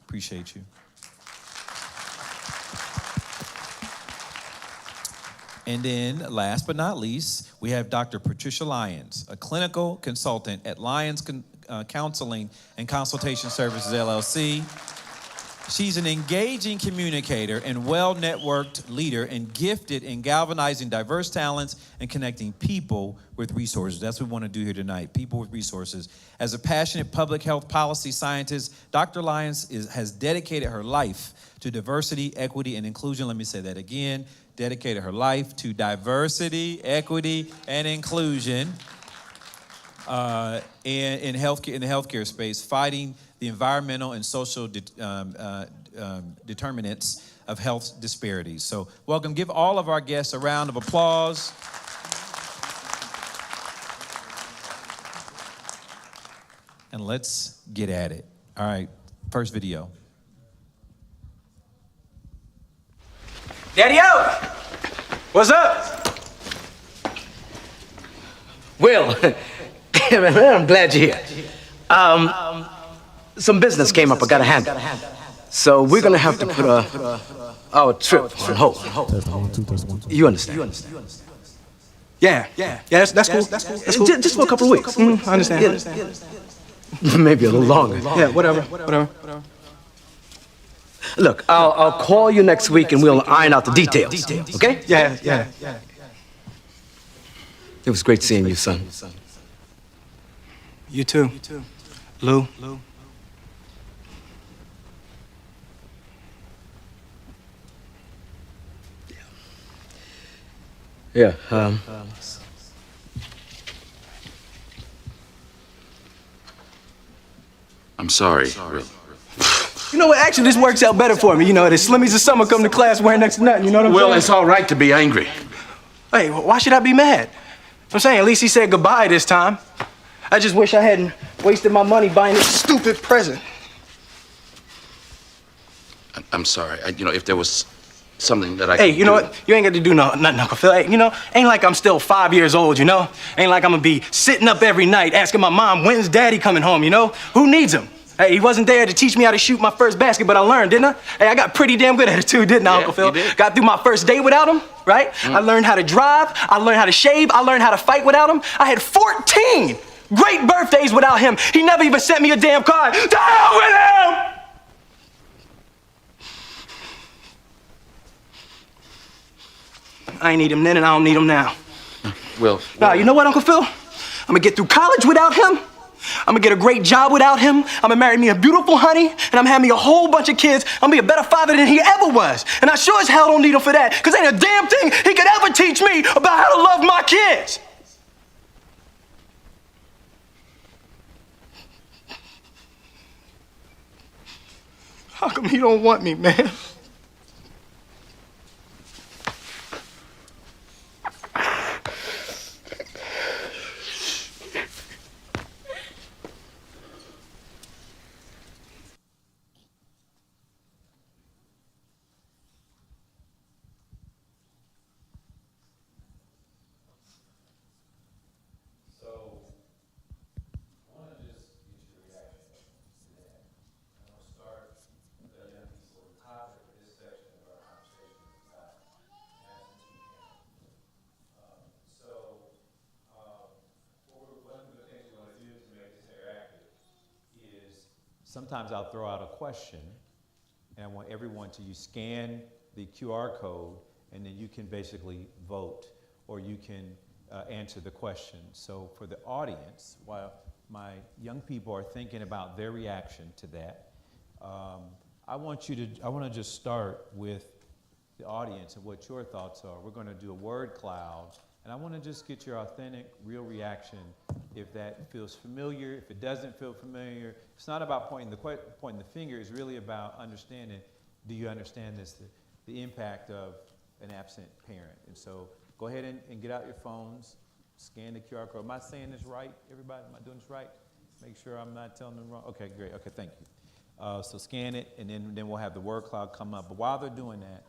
Appreciate you. And then, last but not least, we have Dr. Patricia Lyons, a clinical consultant at Lyons Counseling and Consultation Services, LLC. She's an engaging communicator and well-networked leader and gifted in galvanizing diverse talents and connecting people with resources. That's what we want to do here tonight, people with resources. As a passionate public health policy scientist, Dr. Lyons has dedicated her life to diversity, equity, and inclusion. Let me say that again. Dedicated her life to diversity, equity, and inclusion in the healthcare space, fighting the environmental and social determinants of health disparities. So welcome, give all of our guests a round of applause. And let's get at it. All right, first video. Daddy-o! What's up? Will, I'm glad you're here. Some business came up I gotta handle. So we're gonna have to put our trip on hold. You understand? Yeah, that's cool. That's cool. Just for a couple of weeks. I understand. Maybe a little longer. Yeah, whatever. Look, I'll call you next week and we'll iron out the details. Okay? Yeah. It was great seeing you, son. You too. Lou. Yeah, I'm sorry, Will. You know what? Actually, this works out better for me. You know, the Slimmies of summer come to class wearing next to nothing. You know what I'm saying? Will, it's all right to be angry. Hey, why should I be mad? I'm saying at least he said goodbye this time. I just wish I hadn't wasted my money buying this stupid present. I'm sorry. If there was something that I Hey, could you know do- what? You ain't got to do nothing, Uncle Phil. Hey, ain't like I'm still 5 years old, you know? Ain't like I'm gonna be sitting up every night asking my mom, when's daddy coming home, you know? Who needs him? Hey, he wasn't there to teach me how to shoot my first basket, but I learned, didn't I? Hey, I got pretty damn good at it too, didn't I, Yeah, Uncle Phil? you did. Got through my first day without him, right? I learned how to drive, I learned how to shave, I learned how to fight without him. I had 14 great birthdays without him. He never even sent me a damn card. To hell with him! I ain't need him then and I don't need him now. Will. Nah, you know what, Uncle Phil? I'm gonna get through college without him. I'm gonna get a great job without him. I'm gonna marry me a beautiful honey, and I'm gonna have me a whole bunch of kids. I'm gonna be a better father than he ever was. And I sure as hell don't need him for that, because ain't a damn thing he could ever teach me about how to love my kids. How come he don't want me, man? Sometimes I'll throw out a question, and I want everyone to scan the QR code, and then you can basically vote, or you can answer the question. So for the audience, while my young people are thinking about their reaction to that, I want to just start with the audience and what your thoughts are. We're going to do a word cloud, and I want to just get your authentic, real reaction. If that feels familiar, if it doesn't feel familiar, it's not about pointing the finger. It's really about understanding. Do you understand this? The impact of an absent parent. And so go ahead and get out your phones, scan the QR code. Am I saying this right, everybody? Am I doing this right? Make sure I'm not telling them wrong. Okay, great. Okay, thank you. So scan it, and then we'll have the word cloud come up. But while they're doing that,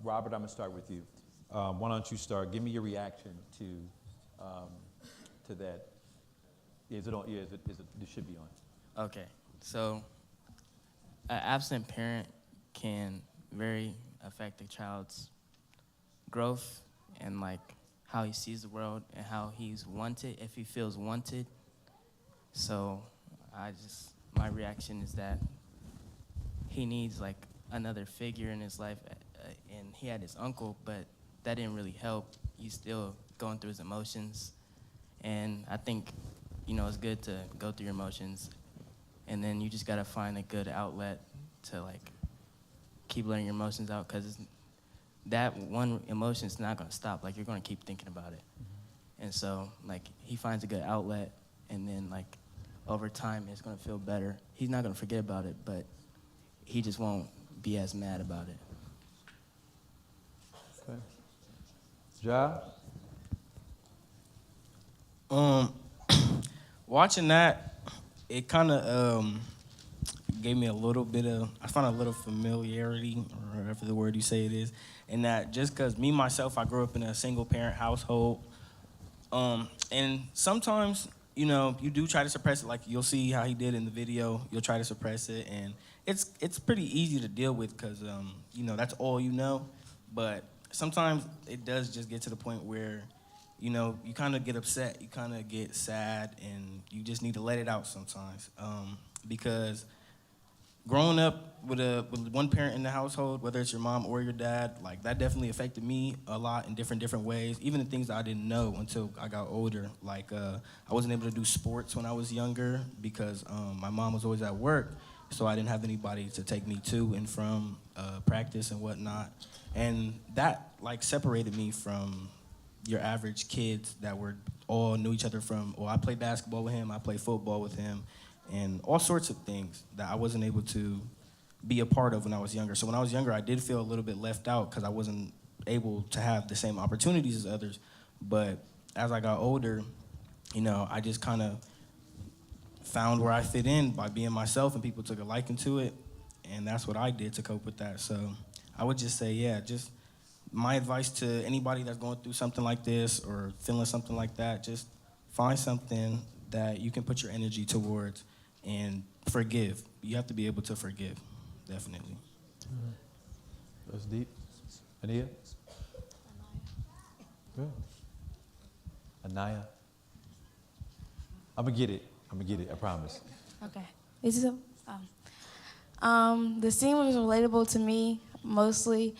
Robert, I'm gonna start with you. Why don't you start? Give me your reaction to that. Is it on? Yeah, it should be on. Okay, so An absent parent can very affect a child's growth and like how he sees the world and how he's wanted, if he feels wanted. So my reaction is that he needs like another figure in his life, and he had his uncle, but that didn't really help. He's still going through his emotions, and I think, it's good to go through your emotions, and then you just gotta find a good outlet to like keep letting your emotions out, because that one emotion is not gonna stop. Like, you're gonna keep thinking about it. And so like he finds a good outlet, and then like over time it's gonna feel better. He's not gonna forget about it, but he just won't be as mad about it. Okay. Ja? Watching that, it kind of gave me a little bit of, I found a little familiarity, or whatever the word you say it is, in that just because me, myself, I grew up in a single-parent household, and sometimes, you do try to suppress it, like you'll see how he did in the video, you'll try to suppress it, and it's pretty easy to deal with because, that's all you know, but sometimes it does just get to the point where, you kind of get upset, you kind of get sad, and you just need to let it out sometimes. Because growing up with one parent in the household, whether it's your mom or your dad, like that definitely affected me a lot in different ways, even the things that I didn't know until I got older. Like I wasn't able to do sports when I was younger because my mom was always at work, so I didn't have anybody to take me to and from practice and whatnot. And that like separated me from your average kids that all knew each other from, I played basketball with him, I played football with him, and all sorts of things that I wasn't able to be a part of when I was younger. So when I was younger, I did feel a little bit left out because I wasn't able to have the same opportunities as others. But as I got older, I just kind of found where I fit in by being myself, and people took a liking to it, and that's what I did to cope with that. So I would just say, just my advice to anybody that's going through something like this or feeling something like that, just find something that you can put your energy towards and forgive. You have to be able to forgive, definitely. That's deep. Ania? Good. Anaya? I'm gonna get it, I promise. Okay. This is the scene was relatable to me mostly.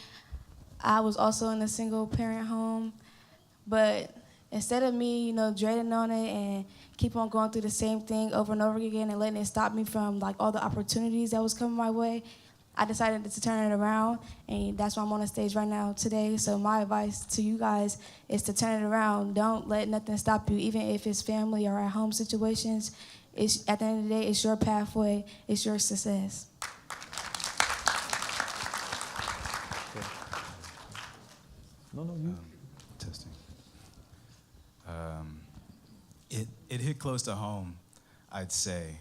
I was also in a single parent home, but instead of me, dreading on it and keep on going through the same thing over and over again and letting it stop me from like all the opportunities that was coming my way, I decided to turn it around, and that's why I'm on the stage right now today. So my advice to you guys is to turn it around. Don't let nothing stop you, even if it's family or at home situations. At the end of the day, it's your pathway, it's your success. No, you. Testing. It hit close to home, I'd say.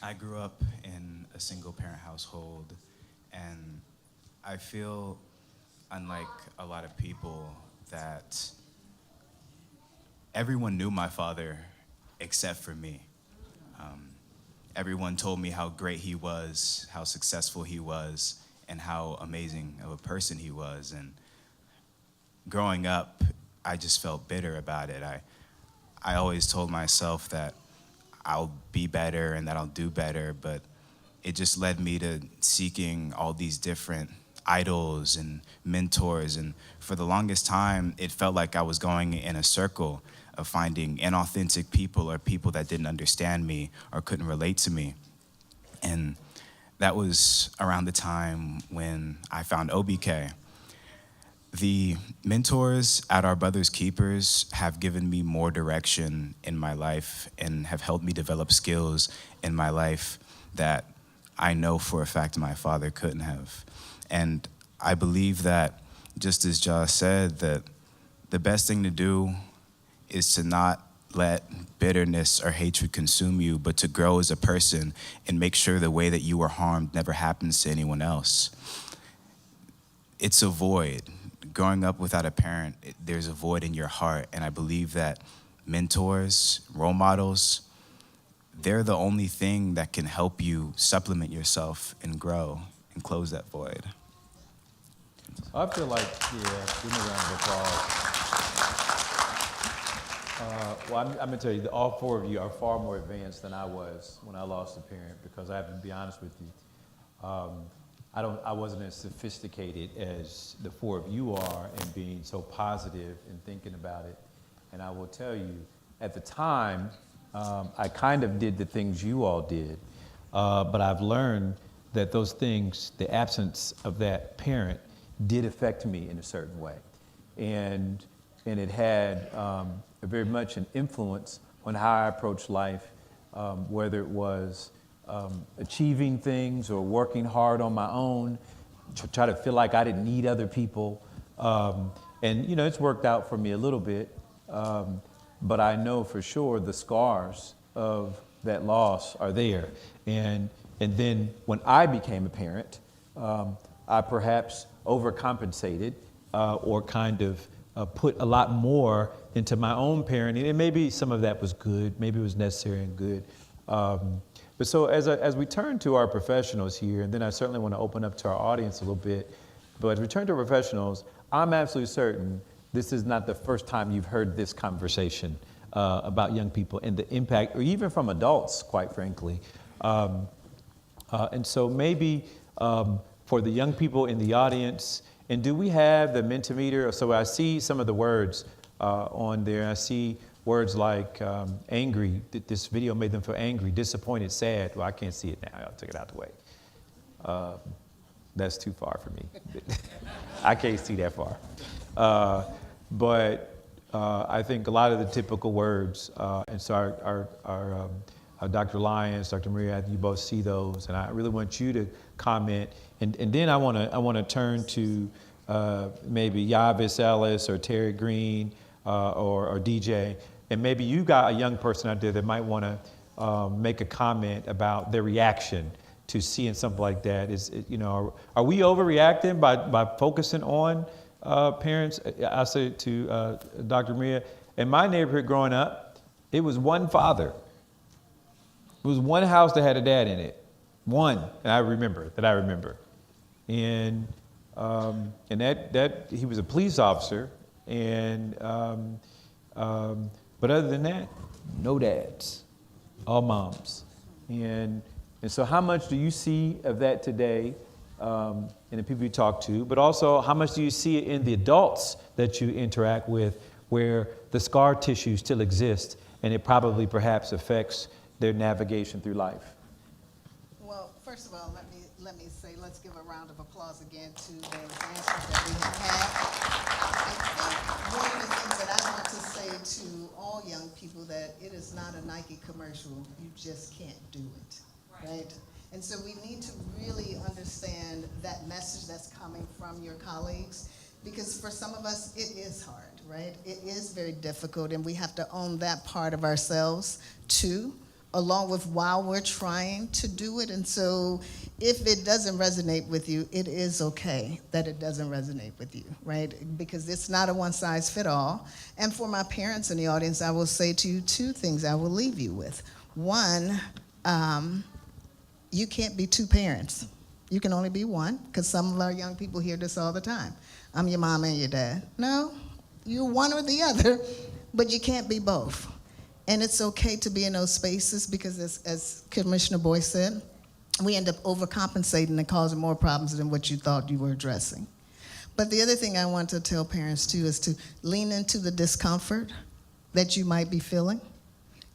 I grew up in a single-parent household, and I feel, unlike a lot of people, that everyone knew my father except for me. Everyone told me how great he was, how successful he was, and how amazing of a person he was. And growing up, I just felt bitter about it. I always told myself that I'll be better and that I'll do better, but it just led me to seeking all these different idols and mentors. And for the longest time, it felt like I was going in a circle of finding inauthentic people or people that didn't understand me or couldn't relate to me. And that was around the time when I found OBK. The mentors at Our Brother's Keepers have given me more direction in my life and have helped me develop skills in my life that I know for a fact my father couldn't have. And I believe that, just as Josh said, that the best thing to do is to not let bitterness or hatred consume you, but to grow as a person and make sure the way that you were harmed never happens to anyone else. It's a void. Growing up without a parent, there's a void in your heart, and I believe that mentors, role models, they're the only thing that can help you supplement yourself and grow and close that void. I feel like, give me a round of applause. Well, I'm going to tell you, all four of you are far more advanced than I was when I lost a parent, because I have to be honest with you. I wasn't as sophisticated as the four of you are in being so positive and thinking about it. And I will tell you, at the time, I kind of did the things you all did, but I've learned that those things, the absence of that parent, did affect me in a certain way. And it had very much an influence on how I approached life, whether it was achieving things or working hard on my own, to try to feel like I didn't need other people. And you know, it's worked out for me a little bit, but I know for sure the scars of that loss are there. And then when I became a parent, I perhaps overcompensated or kind of put a lot more into my own parenting, and maybe some of that was good, maybe it was necessary and good. But so as we turn to our professionals here, and then I certainly want to open up to our audience a little bit, but as we turn to our professionals, I'm absolutely certain this is not the first time you've heard this conversation about young people and the impact, or even from adults, quite frankly. And so maybe for the young people in the audience, and do we have the Mentimeter? So I see some of the words on there. I see words like angry. This video made them feel angry, disappointed, sad. Well, I can't see it now. I'll take it out the way. That's too far for me. I can't see that far. But I think a lot of the typical words, and so our Dr. Lyons, Dr. Maria, I think you both see those, and I really want you to comment. And then I want to turn to maybe Yavis Ellis or Terry Green or DJ, and maybe you got a young person out there that might want to make a comment about their reaction to seeing something like that. Are we overreacting by focusing on parents? I say to Dr. Maria, in my neighborhood growing up, it was one father. It was one house that had a dad in it, one, and I remember. And that he was a police officer, and but other than that, no dads, all moms. And so how much do you see of that today in the people you talk to, but also how much do you see it in the adults that you interact with, where the scar tissue still exists and it probably perhaps affects their navigation through life? Well, first of all, let me say, let's give a round of applause again to the answers that we have had. I think one of the things that I want to say to all young people, that it is not a Nike commercial. You just can't do it, right? And so we need to really understand that message that's coming from your colleagues, because for some of us, it is hard, right? It is very difficult, and we have to own that part of ourselves too, along with while we're trying to do it. And so if it doesn't resonate with you, it is okay that it doesn't resonate with you, right? Because it's not a one size fit all. And for my parents in the audience, I will say to you two things I will leave you with. One, you can't be two parents. You can only be one, because some of our young people hear this all the time. I'm your mom and your dad. No, you're one or the other, but you can't be both. And it's okay to be in those spaces, because as Commissioner Boyce said, we end up overcompensating and causing more problems than what you thought you were addressing. But the other thing I want to tell parents too is to lean into the discomfort that you might be feeling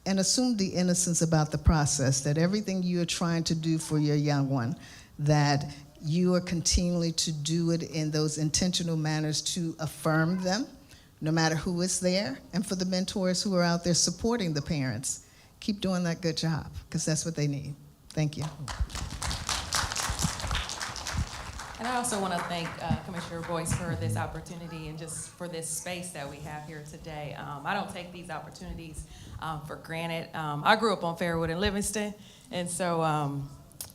and assume the innocence about the process, that everything you are trying to do for your young one, that you are continually to do it in those intentional manners to affirm them, no matter who is there. And for the mentors who are out there supporting the parents, keep doing that good job, because that's what they need. Thank you. And I also want to thank Commissioner Boyce for this opportunity and just for this space that we have here today. I don't take these opportunities for granted. I grew up on Fairwood and Livingston, and so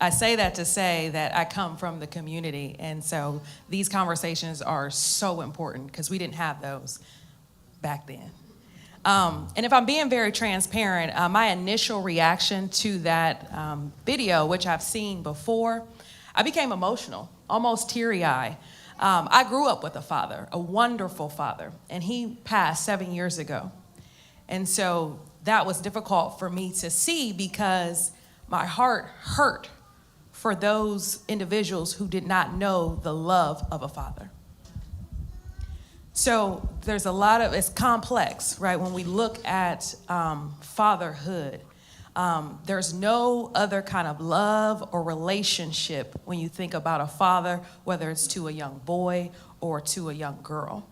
I say that to say that I come from the community, and so these conversations are so important because we didn't have those back then. And if I'm being very transparent, my initial reaction to that video, which I've seen before, I became emotional, almost teary-eyed. I grew up with a father, a wonderful father, and he passed 7 years ago. And so that was difficult for me to see because my heart hurt for those individuals who did not know the love of a father. So there's a lot of, it's complex, right? When we look at fatherhood, there's no other kind of love or relationship when you think about a father, whether it's to a young boy or to a young girl.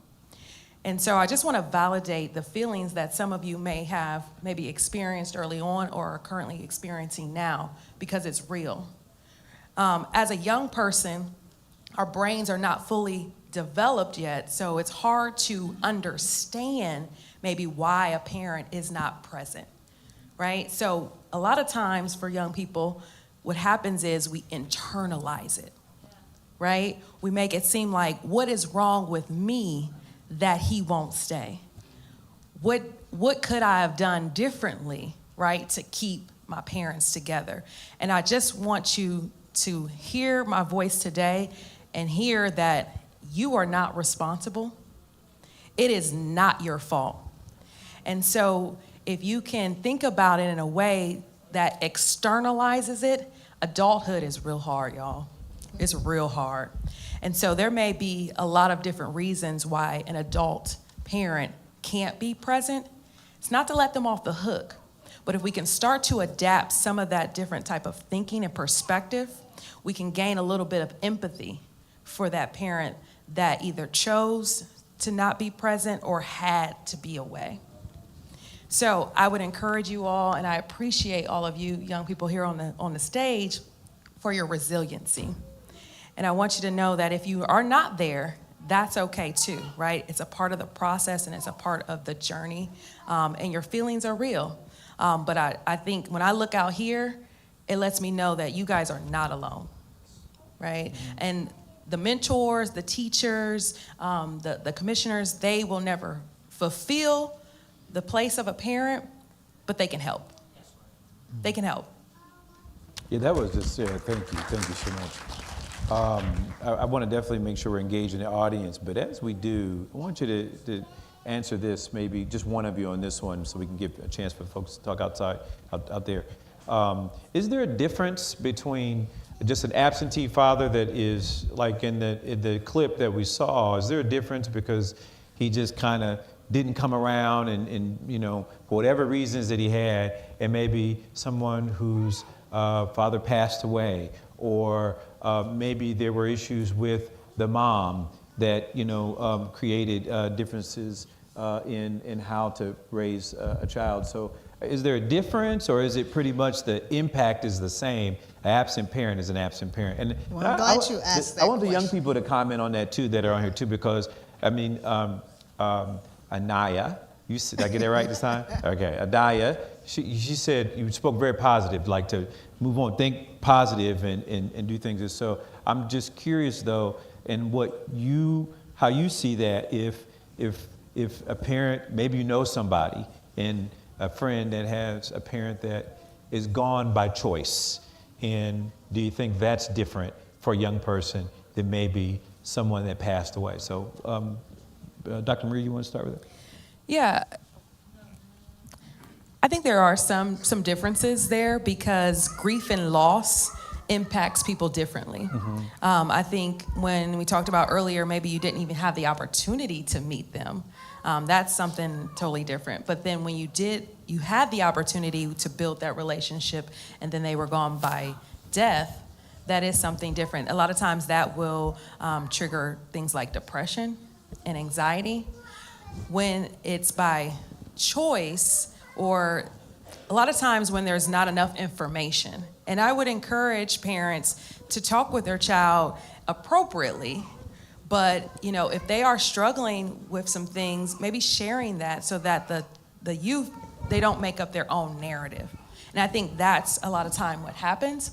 And so I just want to validate the feelings that some of you may have maybe experienced early on or are currently experiencing now, because it's real. As a young person, our brains are not fully developed yet, so it's hard to understand maybe why a parent is not present, right? So a lot of times for young people, what happens is we internalize it, right? We make it seem like, what is wrong with me that he won't stay? What could I have done differently, right, to keep my parents together? And I just want you to hear my voice today and hear that you are not responsible. It is not your fault. And so if you can think about it in a way that externalizes it, adulthood is real hard, y'all. It's real hard. And so there may be a lot of different reasons why an adult parent can't be present. It's not to let them off the hook, but if we can start to adapt some of that different type of thinking and perspective, we can gain a little bit of empathy for that parent that either chose to not be present or had to be away. So I would encourage you all, and I appreciate all of you young people here on the stage for your resiliency. And I want you to know that if you are not there, that's okay too, right? It's a part of the process and it's a part of the journey, and your feelings are real. But I think when I look out here, it lets me know that you guys are not alone, right? And the mentors, the teachers, the commissioners, they will never fulfill the place of a parent, but they can help. They can help. Yeah, that was just, thank you so much. I want to definitely make sure we're engaging the audience, but as we do, I want you to answer this, maybe just one of you on this one, so we can give a chance for folks to talk out there. Is there a difference between just an absentee father that is like in the clip that we saw? Is there a difference because he just kind of didn't come around and you know, for whatever reasons that he had, and maybe someone whose father passed away, or maybe there were issues with the mom that, you know, created differences in how to raise a child. So is there a difference, or is it pretty much the impact is the same? An absent parent is an absent parent. And well, I'm glad you asked that I want the young question. people to comment on that too, that are on here too, because I mean, Anaya, did I get that right this time? Okay, Adaya, she said, you spoke very positive, like to move on, think positive and do things. And so I'm just curious though, and how you see that if a parent, maybe you know somebody and a friend that has a parent that is gone by choice, and do you think that's different for a young person than maybe someone that passed away? So Dr. Marie, you want to start with it? Yeah, I think there are some differences there because grief and loss impacts people differently. Mm-hmm. I think when we talked about earlier, maybe you didn't even have the opportunity to meet them. That's something totally different. But then when you had the opportunity to build that relationship and then they were gone by death, that is something different. A lot of times that will trigger things like depression and anxiety. When it's by choice, or a lot of times when there's not enough information. And I would encourage parents to talk with their child appropriately, but you know, if they are struggling with some things, maybe sharing that so that the youth, they don't make up their own narrative. And I think that's a lot of time what happens.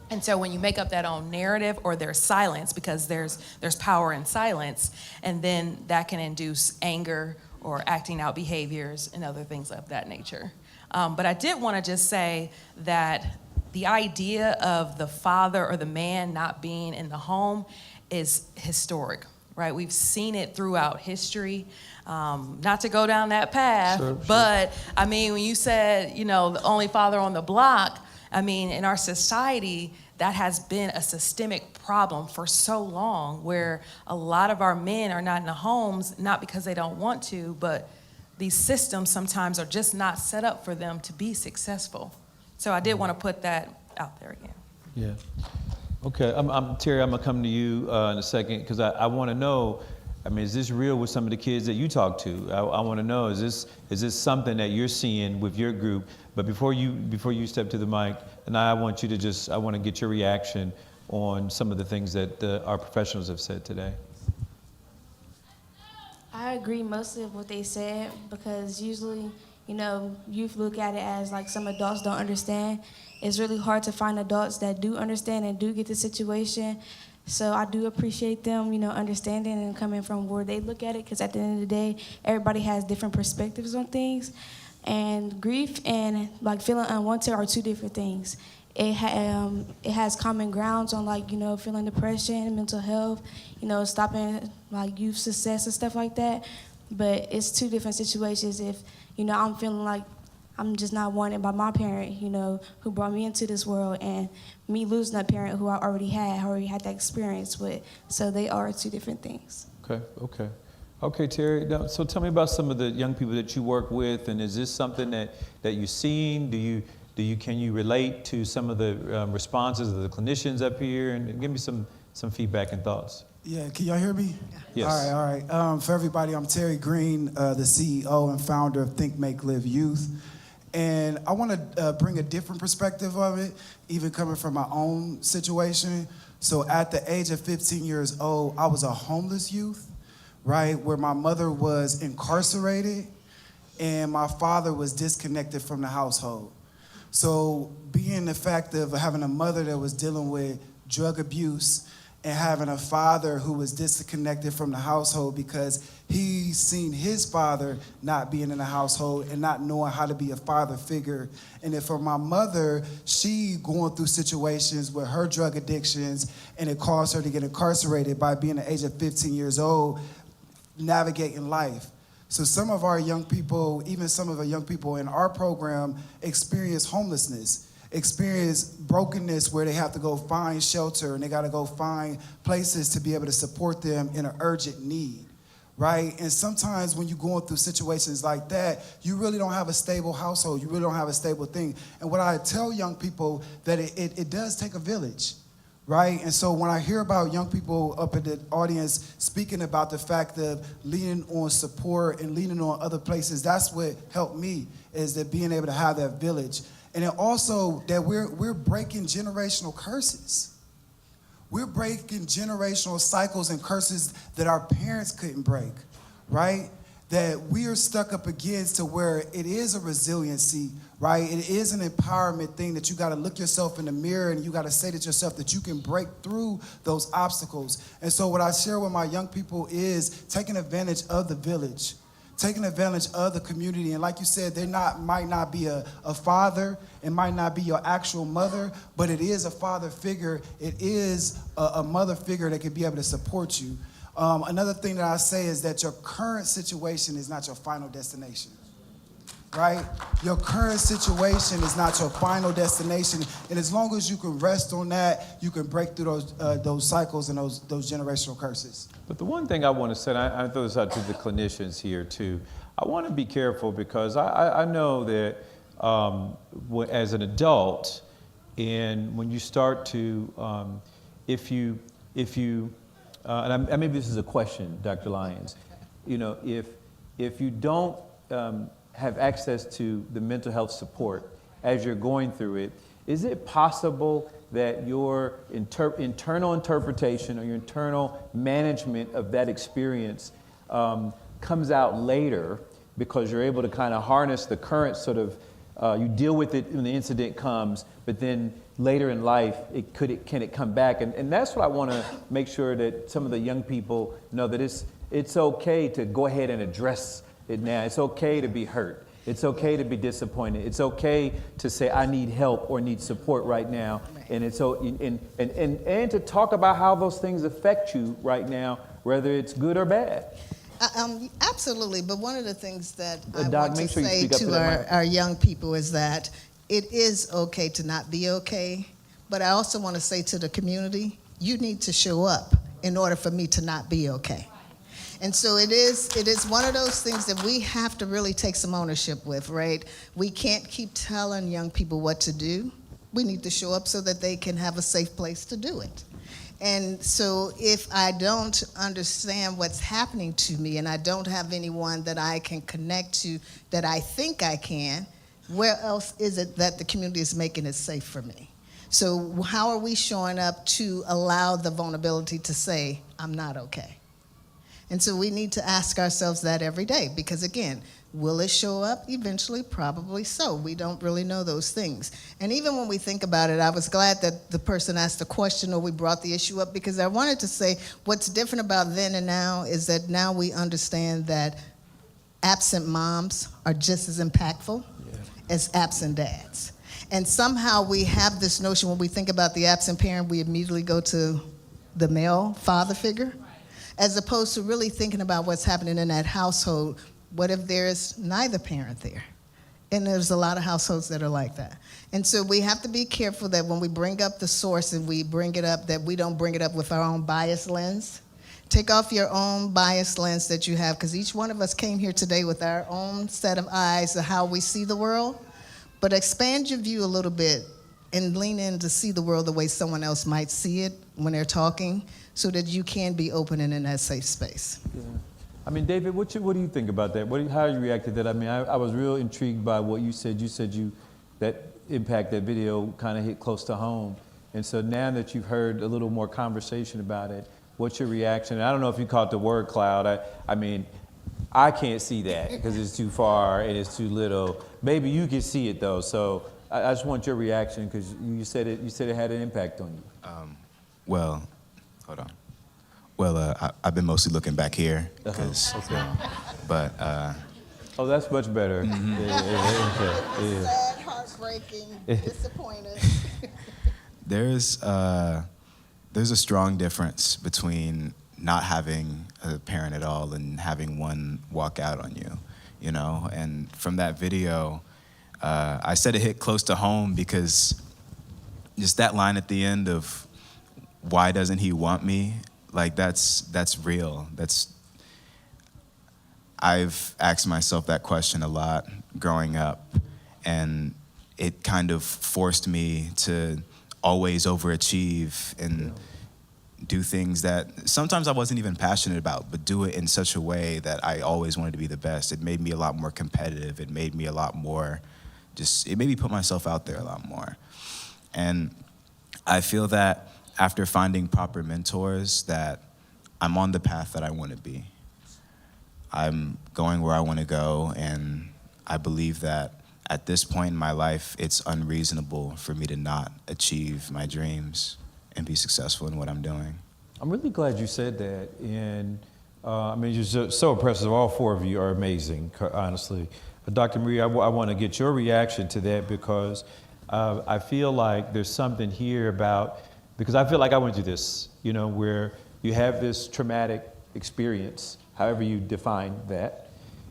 And so when you make up that own narrative, or there's silence, because there's power in silence, and then that can induce anger or acting out behaviors and other things of that nature. But I did want to just say that the idea of the father or the man not being in the home is historic, right? We've seen it throughout history. Not to go down that path, but I mean, when you said, the only father on the block, I mean, in our society, that has been a systemic problem for so long, where a lot of our men are not in the homes, not because they don't want to, but these systems sometimes are just not set up for them to be successful. So I did want to put that out there again. Yeah. Okay, Terry, I'm gonna come to you in a second, because I want to know, I mean, is this real with some of the kids that you talk to? I want to know, is this something that you're seeing with your group? But before you step to the mic, and I want you to I want to get your reaction on some of the things that our professionals have said today. I agree mostly with what they said, because usually, youth look at it as like some adults don't understand. It's really hard to find adults that do understand and do get the situation. So I do appreciate them, understanding and coming from where they look at it, because at the end of the day, everybody has different perspectives on things. And grief and like feeling unwanted are two different things. It has common grounds on feeling depression, mental health, stopping like youth success and stuff like that. But it's two different situations. If, I'm feeling like I'm just not wanted by my parent, who brought me into this world, and me losing a parent who I already had that experience with. So they are two different things. Okay, Terry, now, so tell me about some of the young people that you work with, and is this something that you've seen? Can you relate to some of the responses of the clinicians up here, and give me some feedback and thoughts? Yeah, can y'all hear me? Yes. All right. For everybody, I'm Terry Green, the CEO and founder of Think, Make, Live Youth. And I want to bring a different perspective of it, even coming from my own situation. So at the age of 15 years old, I was a homeless youth, right, where my mother was incarcerated and my father was disconnected from the household. So being the fact of having a mother that was dealing with drug abuse and having a father who was disconnected from the household because he seen his father not being in the household and not knowing how to be a father figure. And then for my mother, she going through situations with her drug addictions, and it caused her to get incarcerated by being the age of 15 years old, navigating life. So some of our young people, even some of the young people in our program, experience homelessness, experience brokenness where they have to go find shelter and they got to go find places to be able to support them in an urgent need, right? And sometimes when you're going through situations like that, you really don't have a stable household. You really don't have a stable thing. And what I tell young people, that it does take a village, right? And so when I hear about young people up in the audience speaking about the fact of leaning on support and leaning on other places, that's what helped me, is that being able to have that village. And then also that we're breaking generational curses. We're breaking generational cycles and curses that our parents couldn't break, right? That we are stuck up against to where it is a resiliency, right? It is an empowerment thing that you got to look yourself in the mirror and you got to say to yourself that you can break through those obstacles. And so what I share with my young people is taking advantage of the village, taking advantage of the community. And like you said, might not be a father, it might not be your actual mother, but it is a father figure. It is a mother figure that can be able to support you. Another thing that I say is that your current situation is not your final destination, right? Your current situation is not your final destination. And as long as you can rest on that, you can break through those cycles and those generational curses. But the one thing I want to say, and I throw this out to the clinicians here too, I want to be careful because I know that as an adult, and when you start to, if you and maybe this is a question, Dr. Lyons, if you don't have access to the mental health support as you're going through it, is it possible that your internal interpretation or your internal management of that experience comes out later because you're able to kind of harness the current sort of, you deal with it when the incident comes, but then later in life, can it come back? And that's what I want to make sure that some of the young people know, that it's okay to go ahead and address it now. It's okay to be hurt. It's okay to be disappointed. It's okay to say, I need help or need support right now. And it's so, and to talk about how those things affect you right now, whether it's good or bad. Absolutely, but one of the things that I Doc, want to make sure you say speak up to to that mic. our young people is that it is okay to not be okay, but I also want to say to the community, you need to show up in order for me to not be okay. And so it is one of those things that we have to really take some ownership with, right? We can't keep telling young people what to do. We need to show up so that they can have a safe place to do it. And so if I don't understand what's happening to me and I don't have anyone that I can connect to that I think I can, where else is it that the community is making it safe for me? So how are we showing up to allow the vulnerability to say, I'm not okay? And so we need to ask ourselves that every day because, again, will it show up? Eventually, probably so. We don't really know those things. And even when we think about it, I was glad that the person asked the question or we brought the issue up because I wanted to say what's different about then and now is that now we understand that absent moms are just as impactful as absent dads. And somehow we have this notion when we think about the absent parent, we immediately go to the male father figure, as opposed to really thinking about what's happening in that household. What if there's neither parent there? And there's a lot of households that are like that. And so we have to be careful that when we bring up the source and we bring it up, that we don't bring it up with our own bias lens. Take off your own bias lens that you have, because each one of us came here today with our own set of eyes of how we see the world. But expand your view a little bit and lean in to see the world the way someone else might see it when they're talking, so that you can be open and in that safe space. Yeah. I mean, David, what do you think about that? How you reacted to that? I mean, I was real intrigued by what you said. You said that impact, that video kind of hit close to home. And so now that you've heard a little more conversation about it, what's your reaction? And I don't know if you caught the word cloud. I mean, I can't see that because it's too far and it's too little. Maybe you can see it though. So I just want your reaction because you said it had an impact on you. Well, hold on. Well, I've been mostly looking back here, because, but. Oh, that's much better. Yeah. Sad, heartbreaking, disappointed. There's a strong difference between not having a parent at all and having one walk out on you, you know? And from that video, I said it hit close to home because just that line at the end of, why doesn't he want me? Like that's real. I've asked myself that question a lot growing up, and it kind of forced me to always overachieve and do things that sometimes I wasn't even passionate about, but do it in such a way that I always wanted to be the best. It made me a lot more competitive. It made me a lot more it made me put myself out there a lot more. And I feel that after finding proper mentors, that I'm on the path that I want to be. I'm going where I want to go, and I believe that at this point in my life, it's unreasonable for me to not achieve my dreams and be successful in what I'm doing. I'm really glad you said that, and I mean, you're so impressive. All four of you are amazing, honestly. Dr. Marie, I want to get your reaction to that because I feel like there's something here about, because I feel like I went through this, you know, where you have this traumatic experience, however you define that,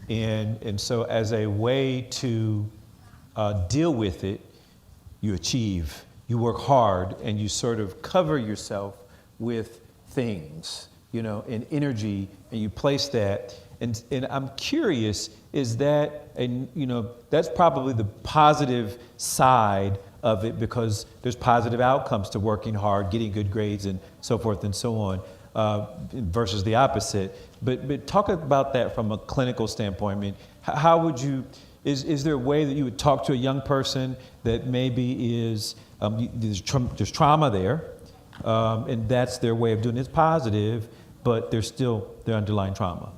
and so as a way to deal with it, you achieve, you work hard, and you sort of cover yourself with things, you know, and energy, and you place that. And I'm curious, is that, you know, that's probably the positive side of it because there's positive outcomes to working hard, getting good grades, and so forth and so on, versus the opposite. But talk about that from a clinical standpoint. I mean, how would you, is there a way that you would talk to a young person that maybe is, there's trauma there, and that's their way of doing it. It's positive, but there's still their underlying trauma.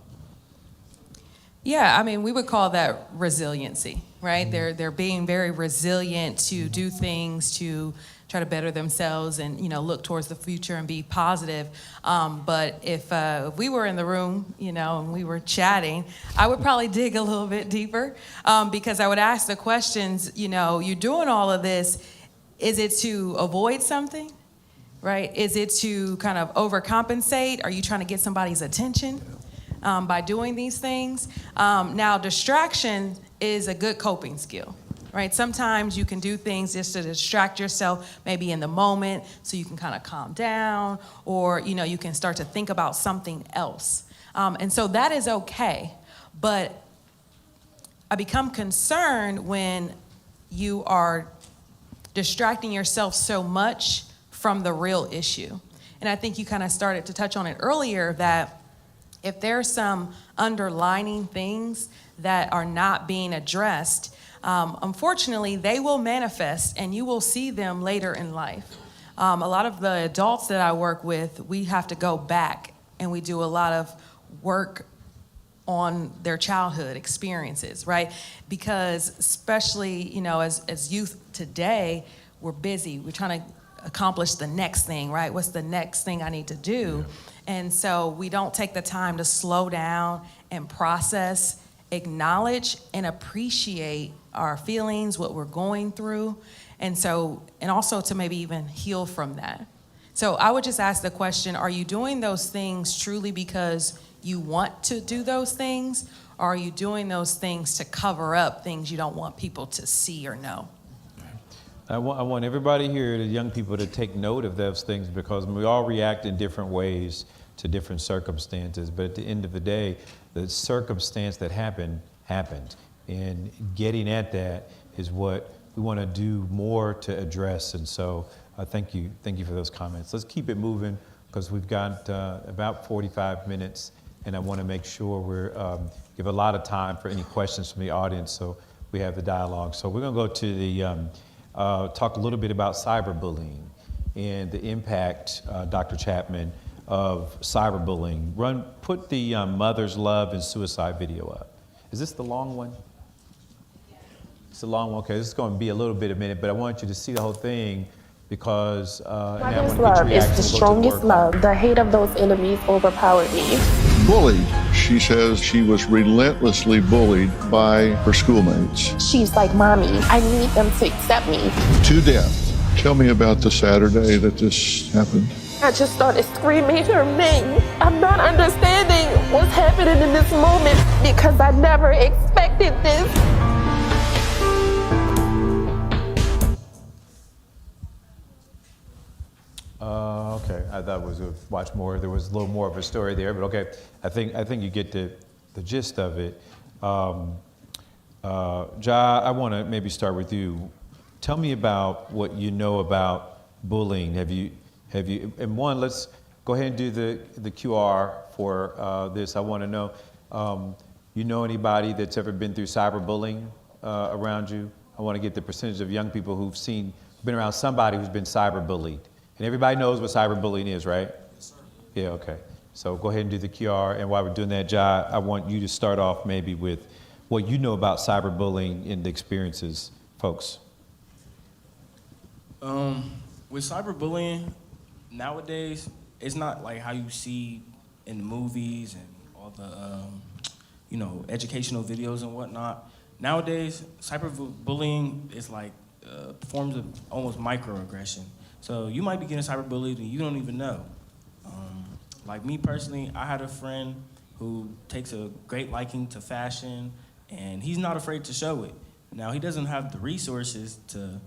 Yeah, I mean, we would call that resiliency, right? They're being very resilient to do things, to try to better themselves and, you know, look towards the future and be positive. But if we were in the room, you know, and we were chatting, I would probably dig a little bit deeper because I would ask the questions, you know, you're doing all of this, is it to avoid something, right? Is it to kind of overcompensate? Are you trying to get somebody's attention by doing these things? Now, distraction is a good coping skill. Right? Sometimes you can do things just to distract yourself, maybe in the moment, so you can kind of calm down, or you know, you can start to think about something else. And so that is okay. But I become concerned when you are distracting yourself so much from the real issue. And I think you kind of started to touch on it earlier, that if there's some underlining things that are not being addressed, unfortunately, they will manifest and you will see them later in life. A lot of the adults that I work with, we have to go back and we do a lot of work on their childhood experiences, right? Because especially, you know, as youth today, we're busy. We're trying to accomplish the next thing, right? What's the next thing I need to do? Yeah. And so we don't take the time to slow down and process, acknowledge, and appreciate our feelings, what we're going through, and also to maybe even heal from that. So I would just ask the question, are you doing those things truly because you want to do those things, or are you doing those things to cover up things you don't want people to see or know? I want everybody here, the young people, to take note of those things, because we all react in different ways to different circumstances, but at the end of the day, the circumstance that happened. And getting at that is what we want to do more to address. And so thank you for those comments. Let's keep it moving, because we've got about 45 minutes, and I want to make sure we're give a lot of time for any questions from the audience, so we have the dialogue. So we're going to go to the talk a little bit about cyberbullying and the impact, Dr. Chapman, of cyberbullying. Put the Mother's Love and Suicide video up. Is this the long one? It's a long one. Okay, this is going to be a little bit a minute, but I want you to see the whole thing, because Mother's love is the strongest love. The hate of those enemies overpowered me. Bullied. She says she was relentlessly bullied by her schoolmates. She's like, Mommy, I need them to accept me. To death. Tell me about the Saturday that this happened. I just started screaming her name. I'm not understanding what's happening in this moment because I never expected this. Okay, I thought it was a watch more. There was a little more of a story there, but okay. I think you get the gist of it. Ja, I want to maybe start with you. Tell me about what you know about bullying. Have you? And one, let's go ahead and do the QR for this. I want to know, you know anybody that's ever been through cyberbullying around you? I want to get the percentage of young people who've been around somebody who's been cyberbullied. And everybody knows what cyberbullying is, right? Yes, sir. Yeah, okay. So go ahead and do the QR. And while we're doing that, Ja, I want you to start off maybe with what you know about cyberbullying and the experiences, folks. With cyberbullying, nowadays, it's not like how you see in the movies and all the, educational videos and whatnot. Nowadays, cyberbullying is like forms of almost microaggression. So you might be getting cyberbullied and you don't even know. Like me personally, I had a friend who takes a great liking to fashion, and he's not afraid to show it. Now, he doesn't have the resources to,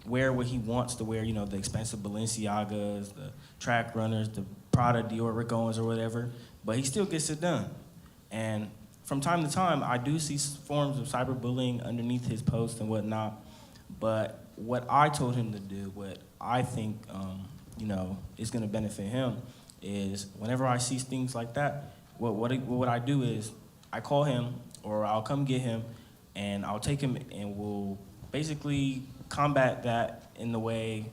wear what he wants to wear, the expensive Balenciagas, the track runners, the Prada, Dior, Rick Owens, or whatever, but he still gets it done. And from time to time, I do see forms of cyberbullying underneath his posts and whatnot, but what I told him to do, what I think, is gonna benefit him, is whenever I see things like that, what I do is I call him, or I'll come get him, and I'll take him and we'll basically combat that in the way,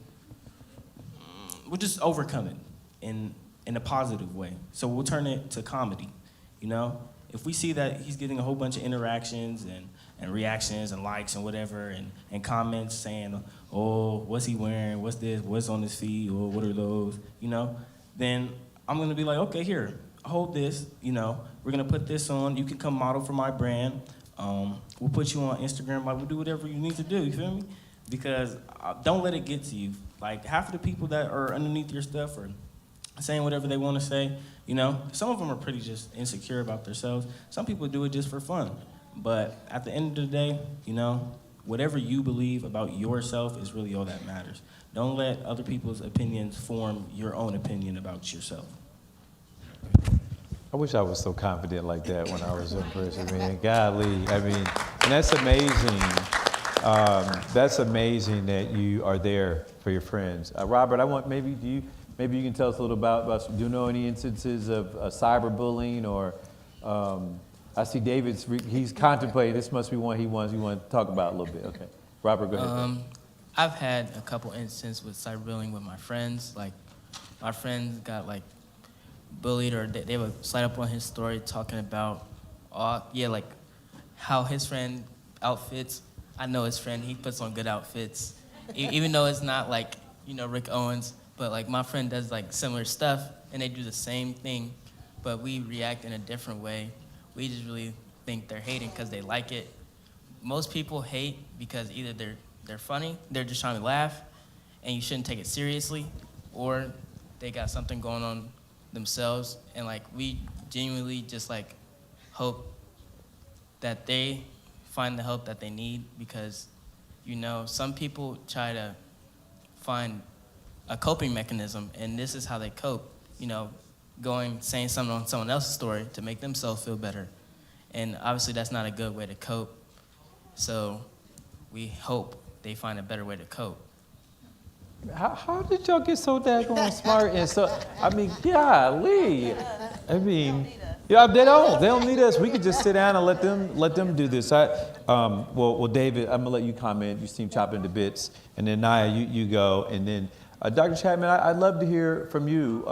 we'll just overcome it in a positive way. So we'll turn it to comedy, If we see that he's getting a whole bunch of interactions and and reactions and likes and whatever and comments saying, oh, what's he wearing? What's this? What's on his feet? Or what are those? You know, then I'm gonna be like, okay, here, hold this. You know, we're gonna put this on. You can come model for my brand. We'll put you on Instagram. Like, we'll do whatever you need to do. You feel me? Because don't let it get to you. Like, half of the people that are underneath your stuff are saying whatever they want to say. You know, some of them are pretty just insecure about themselves. Some people do it just for fun. But at the end of the day, you know, whatever you believe about yourself is really all that matters. Don't let other people's opinions form your own opinion about yourself. I wish I was so confident like that when I was in prison. I mean, golly, I mean, and that's amazing. That's amazing that you are there for your friends. Robert, I want maybe you can tell us a little about do you know any instances of cyberbullying or I see he's contemplating. This must be one he wants to talk about a little bit. Okay, Robert, go ahead. I've had a couple instances with cyberbullying with my friends. Like, my friends got like bullied, or they would slide up on his story talking about, like how his friend outfits. I know his friend, he puts on good outfits, even though it's not like, you know, Rick Owens, but like my friend does like similar stuff and they do the same thing, but we react in a different way. We just really think they're hating because they like it. Most people hate because either they're funny, they're just trying to laugh, and you shouldn't take it seriously, or they got something going on themselves, and like we genuinely just like hope that they find the help that they need, because, you know, some people try to find a coping mechanism, and this is how they cope, you know, saying something on someone else's story to make themselves feel better. And obviously that's not a good way to cope. So we hope they find a better way to cope. How did y'all get so daggone smart and so, I mean, golly. I mean, yeah, they don't need us. We could just sit down and let them do this. Well, David, I'm gonna let you comment. You seem chopped into bits. And then Naya, you go. And then Dr. Chapman, I'd love to hear from you.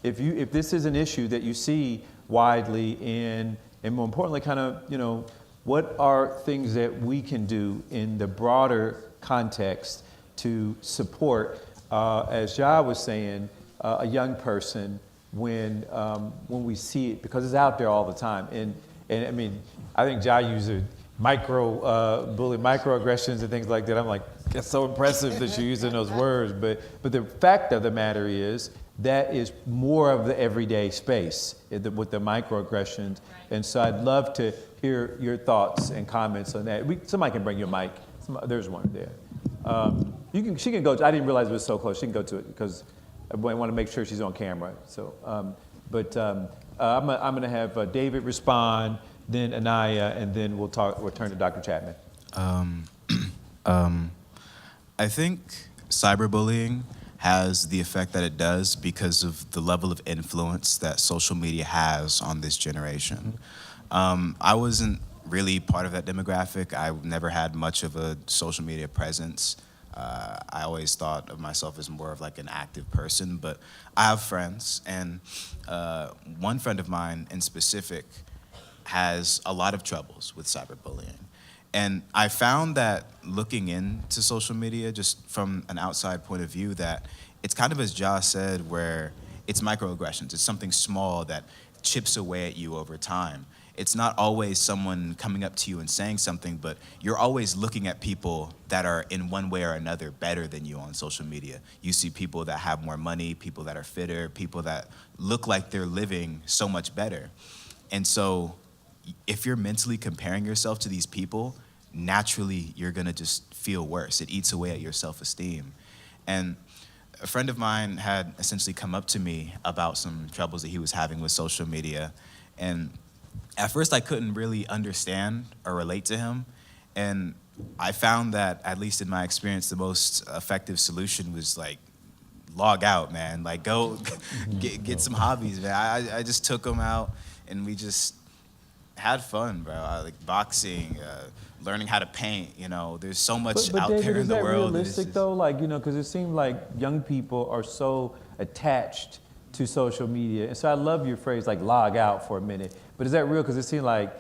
If this is an issue that you see widely, and more importantly, kind of, you know, what are things that we can do in the broader context to support, as Ja was saying, a young person when we see it, because it's out there all the time. And I mean, I think Ja used microaggressions and things like that. I'm like, that's so impressive that you're using those words. But the fact of the matter is that is more of the everyday space with the microaggressions. And so I'd love to hear your thoughts and comments on that. Somebody can bring you a mic. There's one there. She can go. I didn't realize it was so close. She can go to it because I want to make sure she's on camera. So, I'm going to have David respond, then Anaya, and then we'll turn to Dr. Chapman. I think cyberbullying has the effect that it does because of the level of influence that social media has on this generation. I wasn't really part of that demographic. I never had much of a social media presence. I always thought of myself as more of like an active person, but I have friends, and one friend of mine in specific has a lot of troubles with cyberbullying. And I found that looking into social media, just from an outside point of view, that it's kind of as Ja said, where it's microaggressions. It's something small that chips away at you over time. It's not always someone coming up to you and saying something, but you're always looking at people that are in one way or another better than you on social media. You see people that have more money, people that are fitter, people that look like they're living so much better. And so if you're mentally comparing yourself to these people, naturally you're gonna just feel worse. It eats away at your self-esteem. And a friend of mine had essentially come up to me about some troubles that he was having with social media. And at first I couldn't really understand or relate to him. And I found that, at least in my experience, the most effective solution was like, log out, man. Like, go get some hobbies, man. I just took him out and we just had fun, bro. Like boxing, learning how to paint, you know. There's so much out David, there in the world. Is that realistic though? Like, you know, because it seems like young people are so attached to social media. And so I love your phrase, like log out for a minute. But is that real? Because it seems like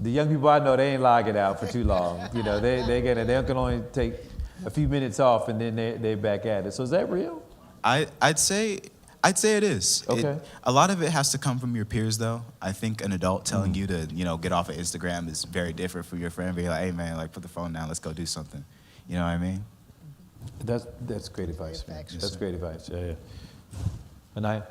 the young people I know, they ain't logging out for too long. You know, they can only take a few minutes off and then they back at it. So is that real? I'd say it is. Okay. A lot of it has to come from your peers, though. I think an adult telling you to, get off of Instagram is very different from your friend being like, hey, man, like, put the phone down, let's go do something. You know what I mean? That's great advice, man. That's great advice, yeah. Anaya?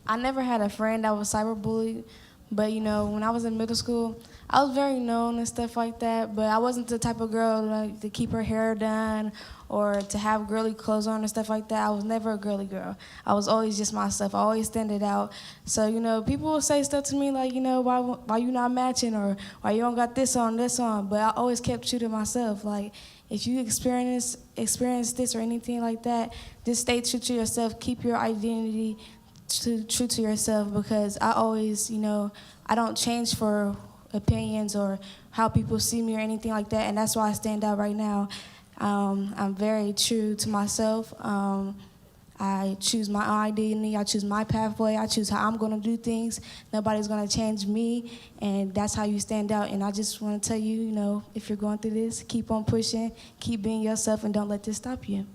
I never had a friend that was cyberbullied, but when I was in middle school, I was very known and stuff like that, but I wasn't the type of girl to keep her hair done or to have girly clothes on and stuff like that. I was never a girly girl. I was always just myself. I always standed out. So, people will say stuff to me like, why you not matching or why you don't got this on, but I always kept true to myself. Like, if you experience this or anything like that, just stay true to yourself. Keep your identity true to yourself, because I always, I don't change for opinions or how people see me or anything like that, and that's why I stand out right now. I'm very true to myself. I choose my own identity. I choose my pathway. I choose how I'm going to do things. Nobody's going to change me, and that's how you stand out. And I just want to tell you, if you're going through this, keep on pushing, keep being yourself, and don't let this stop you.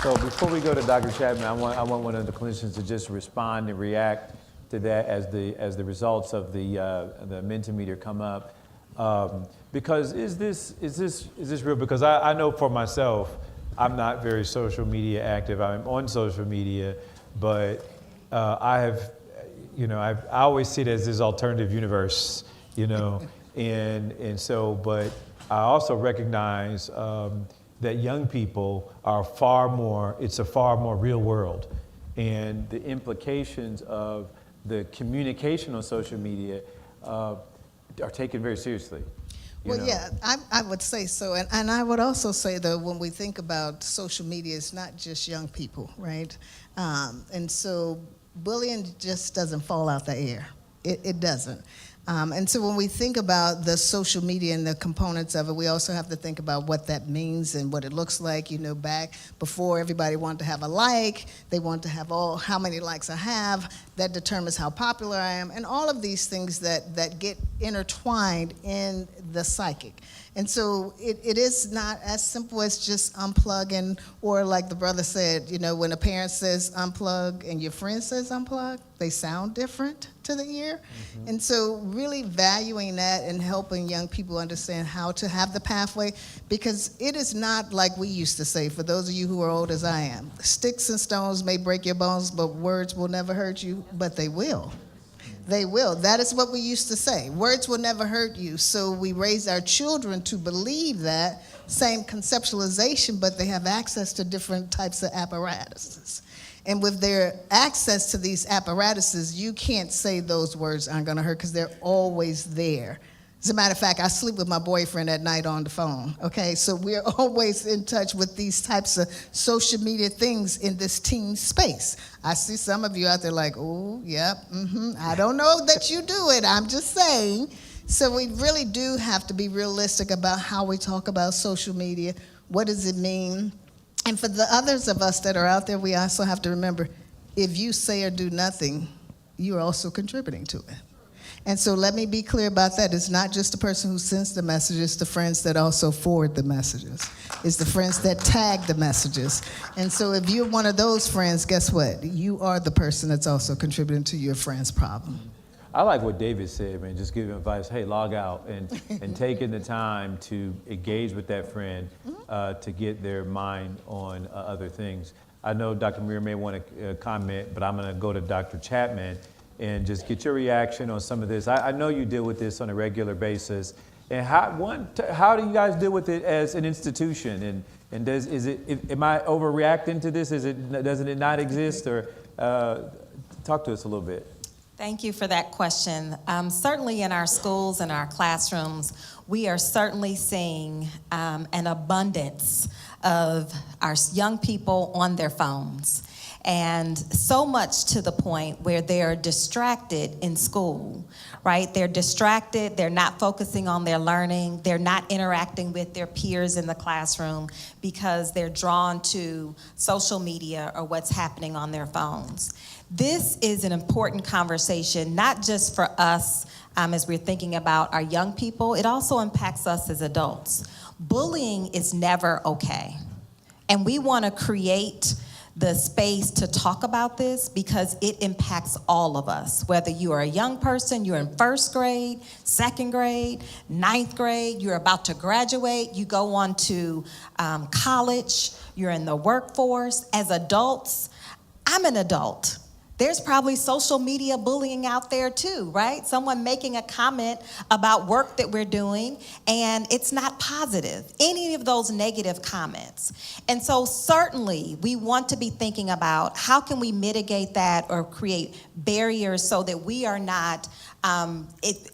So before we go to Dr. Chapman, I want one of the clinicians to just respond and react to that as the results of the Mentimeter come up. Because is this real? Because I know for myself, I'm not very social media active. I'm on social media, but I always see it as this alternative universe, and so, but I also recognize that young people are it's a far more real world, and the implications of the communication on social media are taken very seriously. Well, yeah, I would say so. And I would also say, though, when we think about social media, it's not just young people, right? And so bullying just doesn't fall out the air. It doesn't. And so when we think about the social media and the components of it, we also have to think about what that means and what it looks like. Back before, everybody wanted to have a like. They wanted to have how many likes I have. That determines how popular I am. And all of these things that get intertwined in the psychic. And so it is not as simple as just unplugging, or like the brother said, when a parent says unplug and your friend says unplug, they sound different to the ear. Mm-hmm. And so really valuing that and helping young people understand how to have the pathway, because it is not like we used to say, for those of you who are old as I am, sticks and stones may break your bones, but words will never hurt you, but they will. They will. That is what we used to say. Words will never hurt you. So we raise our children to believe that same conceptualization, but they have access to different types of apparatuses. And with their access to these apparatuses, you can't say those words aren't going to hurt, because they're always there. As a matter of fact, I sleep with my boyfriend at night on the phone, okay? So we're always in touch with these types of social media things in this teen space. I see some of you out there like, oh, yep, I don't know that you do it, I'm just saying. So we really do have to be realistic about how we talk about social media. What does it mean? And for the others of us that are out there, we also have to remember, if you say or do nothing, you're also contributing to it. And so let me be clear about that. It's not just the person who sends the messages, the friends that also forward the messages. It's the friends that tag the messages. And so if you're one of those friends, guess what? You are the person that's also contributing to your friend's problem. I like what David said, man, just giving advice, hey, log out, and taking the time to engage with that friend to get their mind on other things. I know Dr. Muir may want to comment, but I'm going to go to Dr. Chapman and just get your reaction on some of this. I know you deal with this on a regular basis. And how do you guys deal with it as an institution? And am I overreacting to this? Doesn't it not exist? Or talk to us a little bit. Thank you for that question. Certainly in our schools and our classrooms, we are certainly seeing an abundance of our young people on their phones. And so much to the point where they're distracted in school, right? They're distracted, they're not focusing on their learning, they're not interacting with their peers in the classroom because they're drawn to social media or what's happening on their phones. This is an important conversation, not just for us as we're thinking about our young people, it also impacts us as adults. Bullying is never okay. And we want to create the space to talk about this because it impacts all of us. Whether you are a young person, you're in first grade, second grade, ninth grade, you're about to graduate, you go on to college, you're in the workforce. As adults, I'm an adult. There's probably social media bullying out there too, right? Someone making a comment about work that we're doing and it's not positive, any of those negative comments. And so certainly we want to be thinking about how can we mitigate that or create barriers so that we are not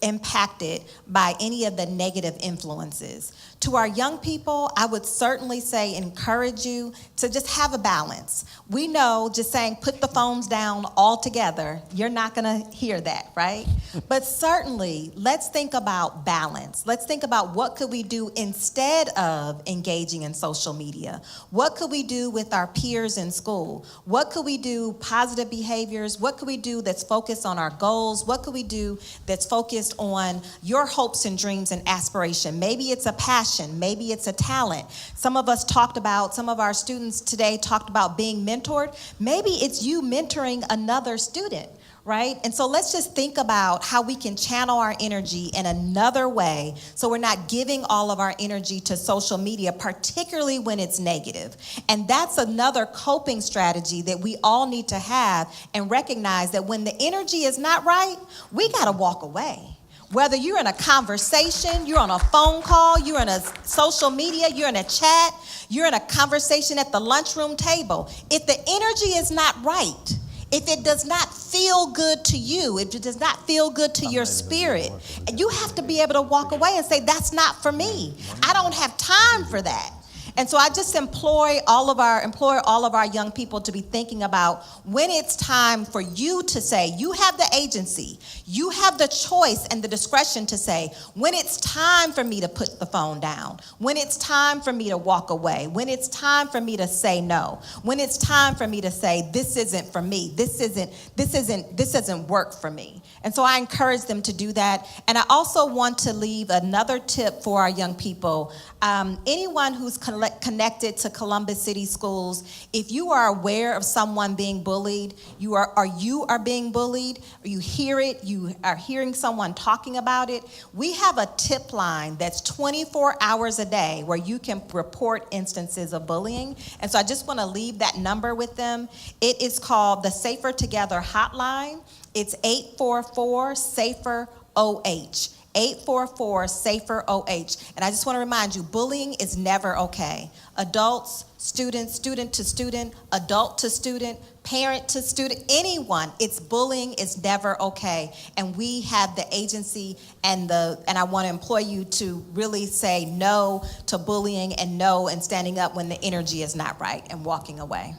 impacted by any of the negative influences. To our young people, I would certainly say encourage you to just have a balance. We know just saying put the phones down altogether, you're not gonna hear that, right? But certainly, let's think about balance. Let's think about what could we do instead of engaging in social media? What could we do with our peers in school? What could we do positive behaviors? What could we do that's focused on our goals? What could we do that's focused on your hopes and dreams and aspiration? Maybe it's a passion. Maybe it's a talent. Some of our students today talked about being mentored. Maybe it's you mentoring another student, right? And so let's just think about how we can channel our energy in another way so we're not giving all of our energy to social media, particularly when it's negative. And that's another coping strategy that we all need to have and recognize that when the energy is not right, we gotta walk away. Whether you're in a conversation, you're on a phone call, you're in a social media, you're in a chat, you're in a conversation at the lunchroom table. If the energy is not right, if it does not feel good to you, if it does not feel good to your spirit, you have to be able to walk away and say, that's not for me. I don't have time for that. And so I just implore all of our young people to be thinking about when it's time for you to say, you have the agency, you have the choice and the discretion to say, when it's time for me to put the phone down, when it's time for me to walk away, when it's time for me to say no, when it's time for me to say, this isn't for me, this doesn't work for me. And so I encourage them to do that. And I also want to leave another tip for our young people. Anyone who's connected to Columbus City Schools, if you are aware of someone being bullied, you are being bullied, or you hear it, you are hearing someone talking about it, we have a tip line that's 24 hours a day where you can report instances of bullying. And so I just want to leave that number with them. It is called the Safer Together Hotline. It's 844-SAFER-OH. 844-SAFER-OH. And I just want to remind you, bullying is never okay. Adults, students, student to student, adult to student, parent to student, anyone, bullying is never okay. And we have the agency and I want to employ you to really say no to bullying and no and standing up when the energy is not right and walking away.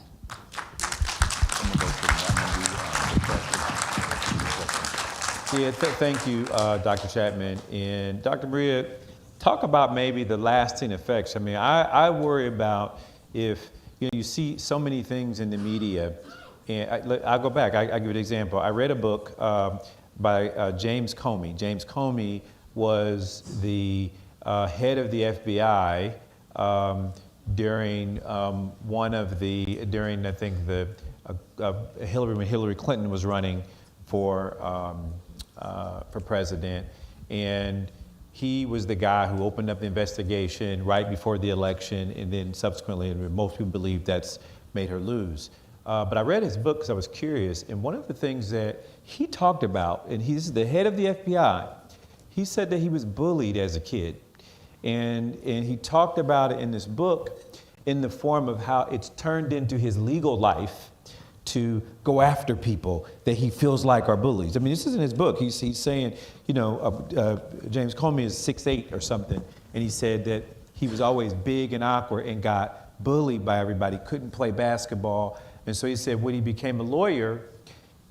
Yeah, thank you, Dr. Chapman. And Dr. Maria, talk about maybe the lasting effects. I mean, I worry about if you see so many things in the media, and I'll go back, I'll give you an example. I read a book by James Comey. James Comey was the head of the FBI during I think when Hillary Clinton was running for president, and he was the guy who opened up the investigation right before the election, and then subsequently, and most people believe that's made her lose. But I read his book because I was curious, and one of the things that he talked about, and he's the head of the FBI, he said that he was bullied as a kid, and he talked about it in this book in the form of how it's turned into his legal life to go after people that he feels like are bullies. I mean, this is in his book. He's saying, James Comey is 6'8" or something, and he said that he was always big and awkward and got bullied by everybody, couldn't play basketball. And so he said when he became a lawyer,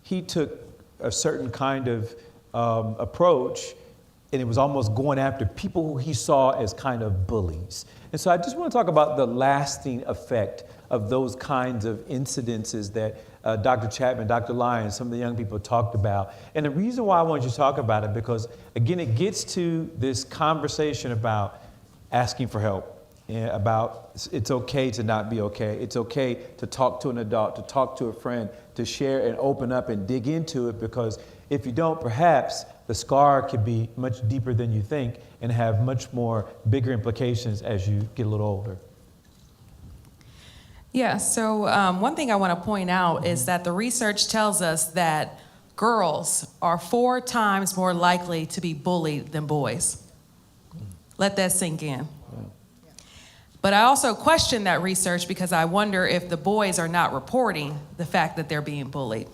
he took a certain kind of approach, and it was almost going after people who he saw as kind of bullies. And so I just want to talk about the lasting effect of those kinds of incidences that Dr. Chapman, Dr. Lyons, some of the young people talked about. And the reason why I want you to talk about it, because again, it gets to this conversation about asking for help, and about it's okay to not be okay. It's okay to talk to an adult, to talk to a friend, to share and open up and dig into it, because if you don't, perhaps the scar could be much deeper than you think and have much more bigger implications as you get a little older. Yeah, so one thing I want to point out is that the research tells us that girls are 4 times more likely to be bullied than boys. Let that sink in. But I also question that research because I wonder if the boys are not reporting the fact that they're being bullied.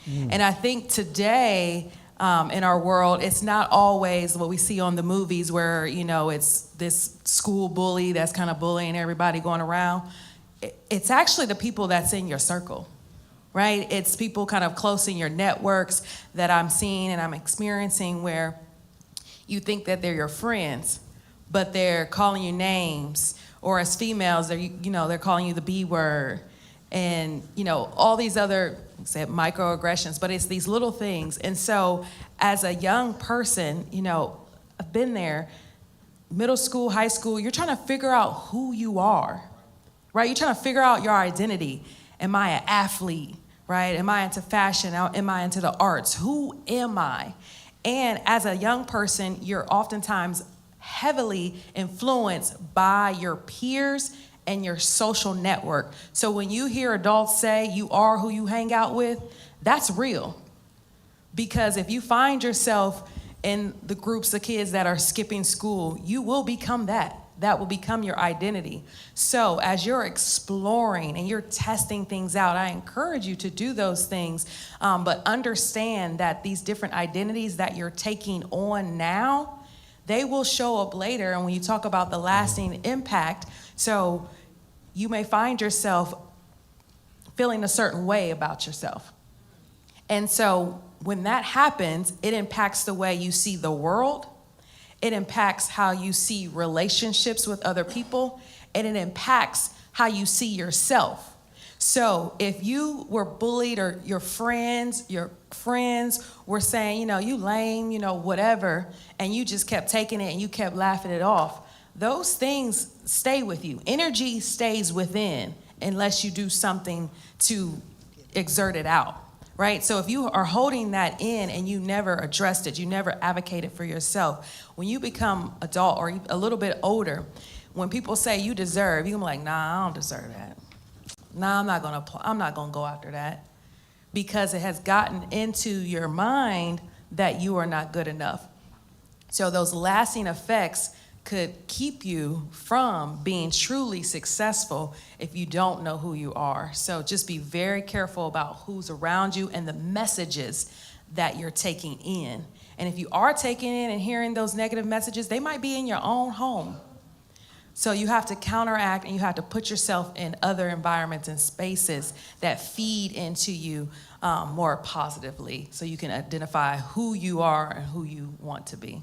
And I think today in our world, it's not always what we see on the movies where, you know, it's this school bully that's kind of bullying everybody going around. It's actually the people that's in your circle, right? It's people kind of close in your networks that I'm seeing and I'm experiencing where you think that they're your friends, but they're calling you names. Or as females, they're calling you the B word, and all these other microaggressions. But it's these little things. And so, as a young person, I've been there, middle school, high school. You're trying to figure out who you are, right? You're trying to figure out your identity. Am I an athlete, right? Am I into fashion? Am I into the arts? Who am I? And as a young person, you're oftentimes heavily influenced by your peers and your social network. So when you hear adults say you are who you hang out with, that's real. Because if you find yourself in the groups of kids that are skipping school, you will become that. That will become your identity. So as you're exploring and you're testing things out, I encourage you to do those things, but understand that these different identities that you're taking on now, they will show up later. And when you talk about the lasting impact, so you may find yourself feeling a certain way about yourself. And so when that happens, it impacts the way you see the world. It impacts how you see relationships with other people, and it impacts how you see yourself. So if you were bullied or your friends were saying, you lame, whatever, and you just kept taking it and you kept laughing it off, those things stay with you. Energy stays within unless you do something to exert it out, right? So if you are holding that in and you never addressed it, you never advocated for yourself, when you become adult or a little bit older, when people say you deserve, you're like, nah, I don't deserve that. Nah, I'm not gonna go after that, because it has gotten into your mind that you are not good enough. So those lasting effects could keep you from being truly successful if you don't know who you are. So just be very careful about who's around you and the messages that you're taking in. And if you are taking in and hearing those negative messages, they might be in your own home. So you have to counteract, and you have to put yourself in other environments and spaces that feed into you more positively, so you can identify who you are and who you want to be.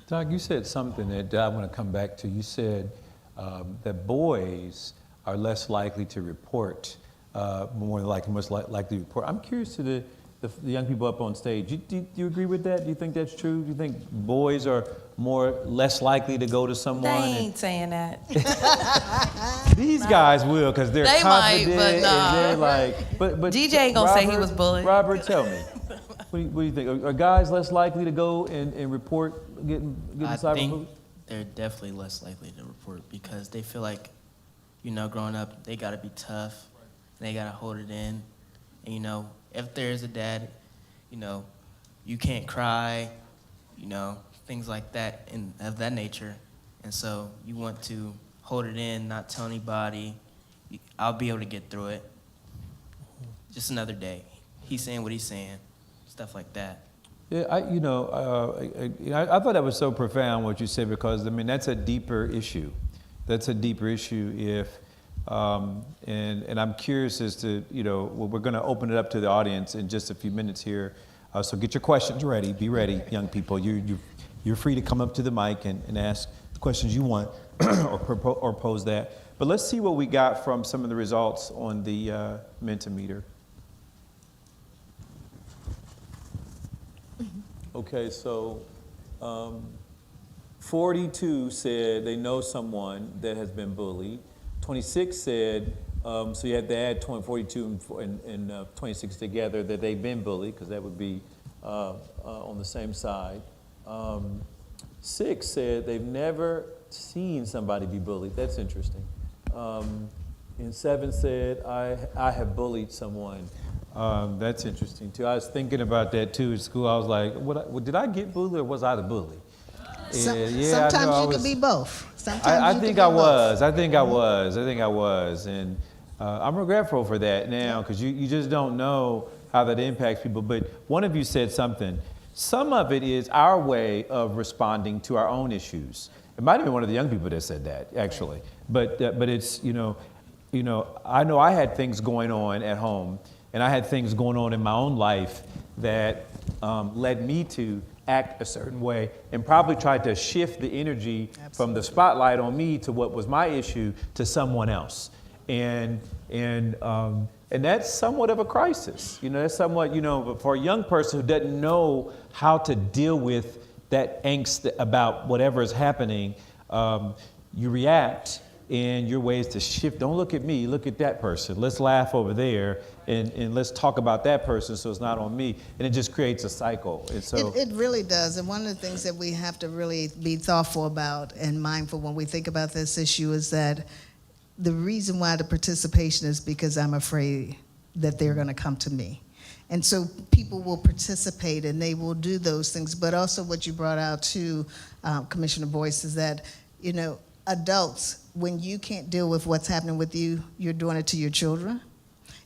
Doc, you said something that I want to come back to. You said that boys are less likely to report, much likely to report. I'm curious to the young people up on stage. Do you agree with that? Do you think that's true? Do you think boys are less likely to go to someone? They ain't saying that. These guys will, because they're they confident. Might, but nah. And they're like, but DJ ain't gonna say he was bullied. Robert, tell me, what do you think? Are guys less likely to go and report getting cyberbullied? I think they're definitely less likely to report because they feel like, growing up, they gotta be tough, and they gotta hold it in, and if there's a dad, you can't cry, things like that and of that nature. And so you want to hold it in, not tell anybody. I'll be able to get through it. Just another day. He's saying what he's saying, stuff like that. Yeah, I thought that was so profound what you said, because that's a deeper issue. That's a deeper issue if. And I'm curious as to, we're going to open it up to the audience in just a few minutes here. So get your questions ready. Be ready, young people. You're free to come up to the mic and ask the questions you want or pose that. But let's see what we got from some of the results on the Mentimeter. Okay, so 42 said they know someone that has been bullied. 26 said, so you have to add 42 and 26 together, that they've been bullied, because that would be on the same side. 6 said they've never seen somebody be bullied. That's interesting. And 7 said, I have bullied someone. That's interesting too. I was thinking about that too at school. I was like, did I get bullied or was I the bully? Sometimes you can be both. I think I was. And I'm regretful for that now, because you just don't know how that impacts people. But one of you said something. Some of it is our way of responding to our own issues. It might have been one of the young people that said that, actually. But it's, I know I had things going on at home, and I had things going on in my own life that led me to act a certain way, and probably tried to shift the energy from the spotlight on me to what was my issue to someone else. And that's somewhat of a crisis. That's somewhat, for a young person who doesn't know how to deal with that angst about whatever is happening, you react, and your way is to shift. Don't look at me, look at that person. Let's laugh over there, and let's talk about that person so it's not on me. And it just creates a cycle. And so it really does. And one of the things that we have to really be thoughtful about and mindful when we think about this issue is that the reason why the participation is because I'm afraid that they're going to come to me. And so people will participate and they will do those things. But also what you brought out too, Commissioner Boyce, is that, adults, when you can't deal with what's happening with you, you're doing it to your children,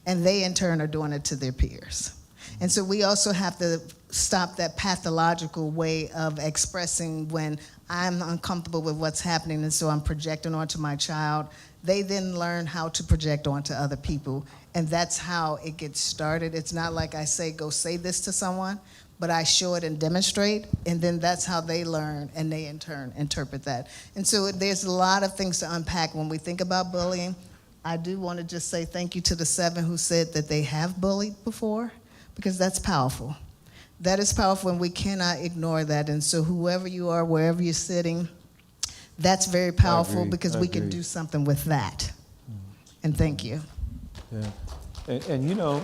and they in turn are doing it to their peers. And so we also have to stop that pathological way of expressing when I'm uncomfortable with what's happening, and so I'm projecting onto my child. They then learn how to project onto other people, and that's how it gets started. It's not like I say, go say this to someone, but I show it and demonstrate, and then that's how they learn, and they in turn interpret that. And so there's a lot of things to unpack when we think about bullying. I do want to just say thank you to the 7 who said that they have bullied before, because that's powerful. That is powerful, and we cannot ignore that. And so whoever you are, wherever you're sitting, that's very powerful, because we can do something with that. And thank you. Yeah. And yeah,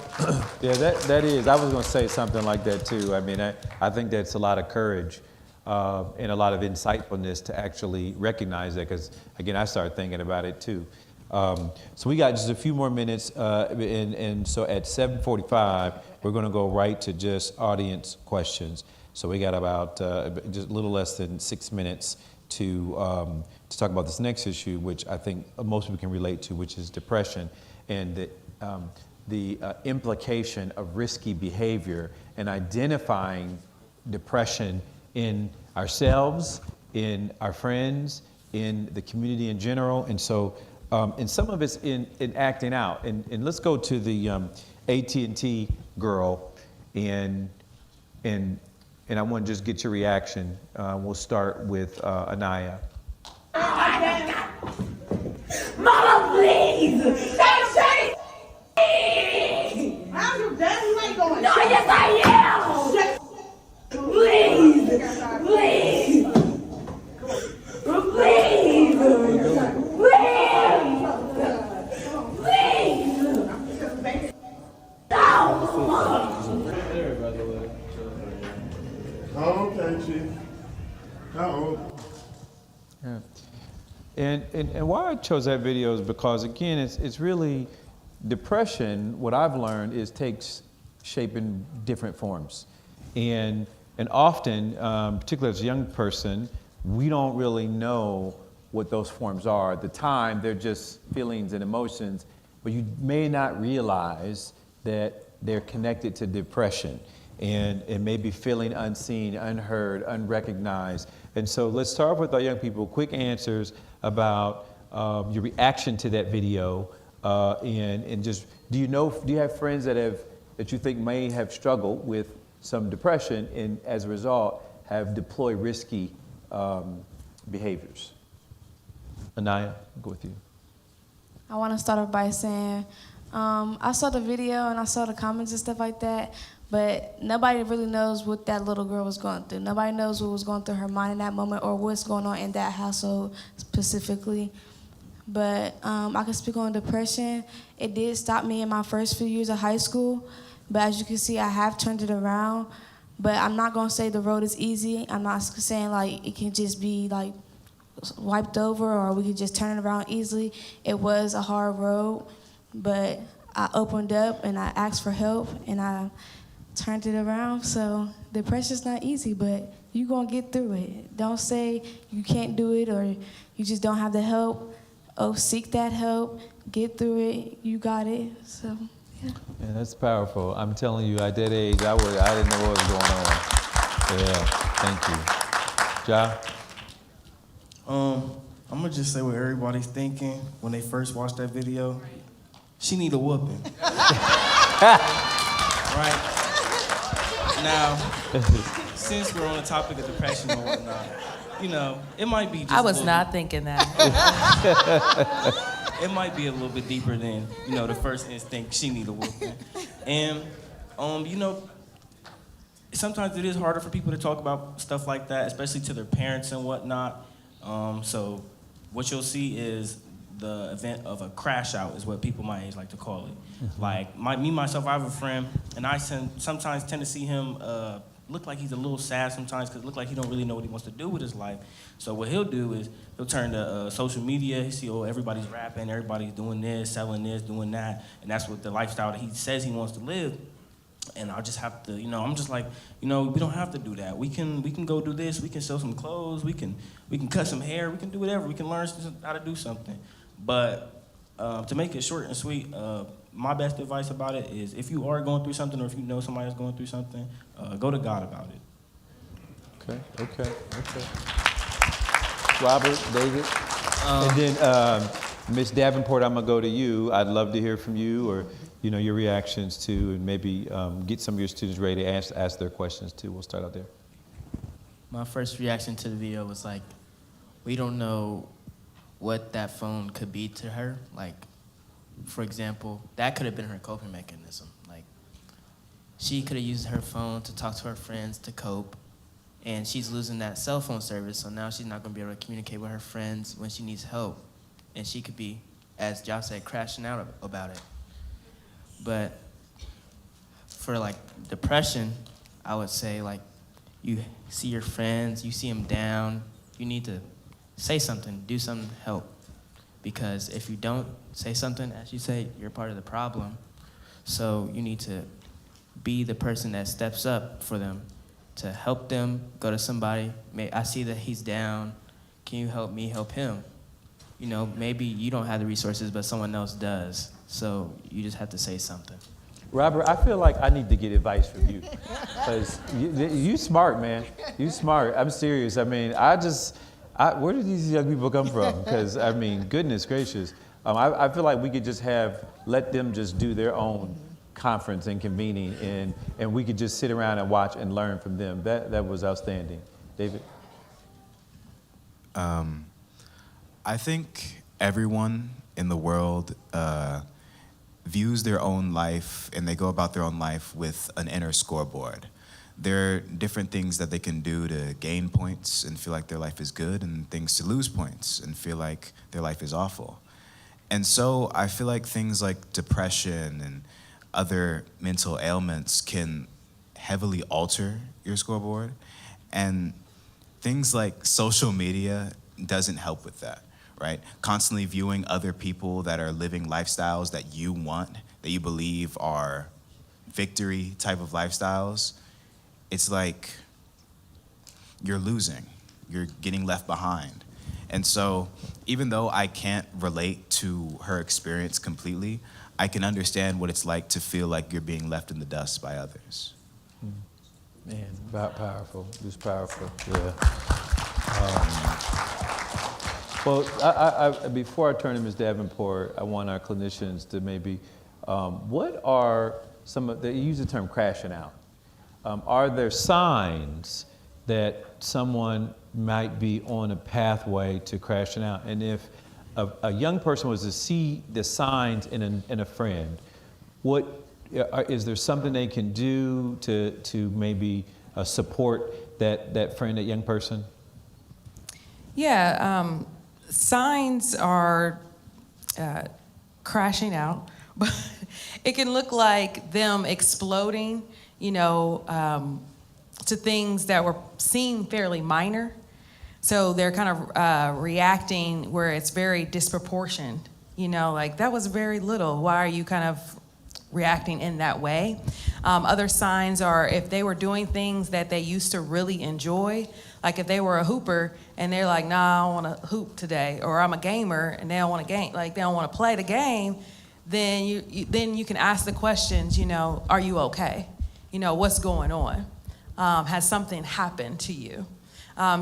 that is, I was going to say something like that too. I mean, I think that's a lot of courage and a lot of insightfulness to actually recognize that, because again, I started thinking about it too. So we got just a few more minutes, and so at 7:45, we're going to go right to just audience questions. So we got about just a little less than 6 minutes to talk about this next issue, which I think most people can relate to, which is depression, and the implication of risky behavior and identifying depression in ourselves, in our friends, in the community in general. And so, and some of it's in acting out. And let's go to the AT&T girl, and I want to just get your reaction. We'll start with Anaya. Mama, please! Stop saying I'm your dad, you ain't going. No, yes, I am! Please! Please! Please! Please! Oh, okay, Chief. Uh-oh. Yeah. And why I chose that video is because, again, it's really depression. What I've learned is takes shape in different forms, and often, particularly as a young person, we don't really know what those forms are at the time. They're just feelings and emotions, but you may not realize that they're connected to depression, and maybe feeling unseen, unheard, unrecognized. And so let's start with our young people. Quick answers about your reaction to that video, and just do you have friends that you think may have struggled with some depression, and as a result have deployed risky behaviors? Anaya, I'll go with you. I want to start off by saying I saw the video and I saw the comments and stuff like that, but nobody really knows what that little girl was going through. Nobody knows what was going through her mind in that moment or what's going on in that household specifically. But I can speak on depression. It did stop me in my first few years of high school, but as you can see, I have turned it around. But I'm not going to say the road is easy. I'm not saying like it can just be like wiped over or we could just turn it around easily. It was a hard road, but I opened up and I asked for help and I turned it around. So depression's not easy, but you're going to get through it. Don't say you can't do it or you just don't have the help. Oh, seek that help, get through it, you got it. So, yeah. Yeah, that's powerful. I'm telling you, at that age, I didn't know what was going on. Yeah, thank you. Ja? I'm gonna just say what everybody's thinking when they first watched that video. She need a whooping. Right? Now, since we're on the topic of depression and whatnot, you know, it might be just I was not thinking that. It might be a little bit deeper than, you know, the first instinct, she need a whooping. And, you know, sometimes it is harder for people to talk about stuff like that, especially to their parents and whatnot. So what you'll see is the event of a crash out is what people my age like to call it. Mm-hmm. Like, myself, I have a friend, and I sometimes tend to see him look like he's a little sad sometimes because it look like he don't really know what he wants to do with his life. So what he'll do is he'll turn to social media. He see, oh, everybody's rapping, everybody's doing this, selling this, doing that, and that's what the lifestyle that he says he wants to live. And I'll just have to, you know, I'm just like, you know, we don't have to do that. We can go do this. We can sell some clothes. We can cut some hair. We can do whatever. We can learn how to do something. But to make it short and sweet, my best advice about it is if you are going through something or if you know somebody that's going through something, go to God about it. Okay. Robert, David? And then Ms. Davenport, I'm gonna go to you. I'd love to hear from you or, you know, your reactions to, and maybe get some of your students ready to ask their questions too. We'll start out there. My first reaction to the video was like, we don't know what that phone could be to her. Like, for example, that could have been her coping mechanism. Like, she could have used her phone to talk to her friends to cope, and she's losing that cell phone service, so now she's not gonna be able to communicate with her friends when she needs help. And she could be, as Josh said, crashing out about it. But for like depression, I would say like, you see your friends, you see them down, you need to say something, do something to help. Because if you don't say something, as you say, you're part of the problem. So you need to be the person that steps up for them, to help them, go to somebody. I see that he's down, can you help me help him? You know, maybe you don't have the resources, but someone else does. So you just have to say something. Robert, I feel like I need to get advice from you. Because you smart, man. You smart. I'm serious. I mean, where do these young people come from? Because, I mean, goodness gracious. I feel like we could just let them just do their own conference and convening, and we could just sit around and watch and learn from them. That was outstanding. David? I think everyone in the world views their own life and they go about their own life with an inner scoreboard. There are different things that they can do to gain points and feel like their life is good, and things to lose points and feel like their life is awful. And so I feel like things like depression and other mental ailments can heavily alter your scoreboard. And things like social media doesn't help with that, right? Constantly viewing other people that are living lifestyles that you want, that you believe are victory type of lifestyles, it's like you're losing, you're getting left behind. And so even though I can't relate to her experience completely, I can understand what it's like to feel like you're being left in the dust by others. Man, powerful, just powerful, yeah. Well, before I turn to Ms. Davenport, I want our clinicians to maybe, what are they use the term crashing out. Are there signs that someone might be on a pathway to crashing out? And if a young person was to see the signs in a friend, what is there something they can do to maybe support that friend, that young person? Yeah, signs are crashing out, but it can look like them exploding, to things that were seen fairly minor. So they're kind of reacting where it's very disproportioned, like that was very little. Why are you kind of reacting in that way? Other signs are if they were doing things that they used to really enjoy, like if they were a hooper and they're like, nah, I don't want to hoop today, or I'm a gamer and they don't want to game, like they don't want to play the game, then you can ask the questions, are you okay? What's going on? Has something happened to you?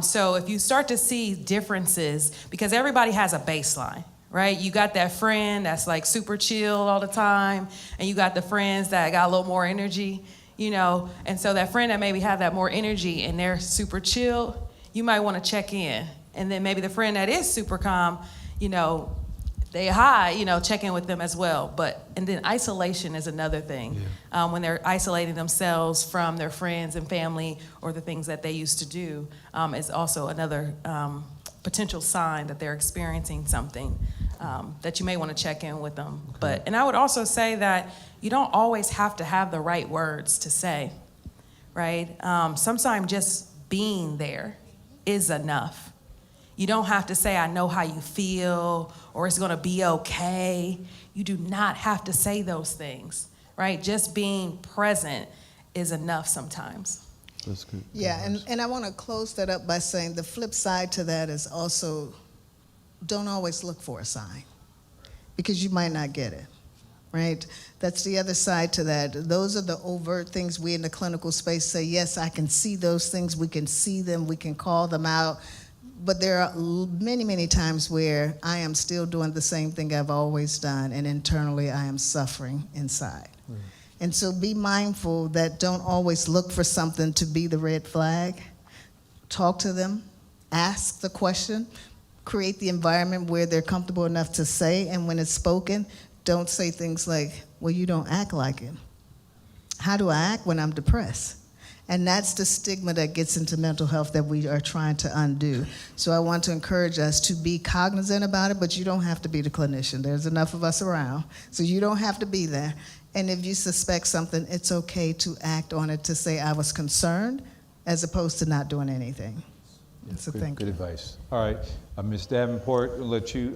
So if you start to see differences, because everybody has a baseline, right? You got that friend that's like super chill all the time, and you got the friends that got a little more energy, and so that friend that maybe have that more energy and they're super chill, you might want to check in. And then maybe the friend that is super calm, they high, check in with them as well. And then isolation is another thing. Yeah. When they're isolating themselves from their friends and family or the things that they used to do, is also another potential sign that they're experiencing something that you may want to check in with them. Okay. And I would also say that you don't always have to have the right words to say, right? Sometimes just being there is enough. You don't have to say, I know how you feel, or it's gonna be okay. You do not have to say those things, right? Just being present is enough sometimes. That's good. Yeah, and I wanna close that up by saying the flip side to that is also, don't always look for a sign, because you might not get it, right? That's the other side to that. Those are the overt things we in the clinical space say, yes, I can see those things, we can see them, we can call them out. But there are many, many times where I am still doing the same thing I've always done, and internally I am suffering inside. Right. And so be mindful that don't always look for something to be the red flag. Talk to them, ask the question, create the environment where they're comfortable enough to say, and when it's spoken, don't say things like, well, you don't act like it. How do I act when I'm depressed? And that's the stigma that gets into mental health that we are trying to undo. So I want to encourage us to be cognizant about it, but you don't have to be the clinician. There's enough of us around, so you don't have to be there. And if you suspect something, it's okay to act on it, to say I was concerned, as opposed to not doing anything. Yeah, so good advice. All right, Ms. Davenport, we'll let you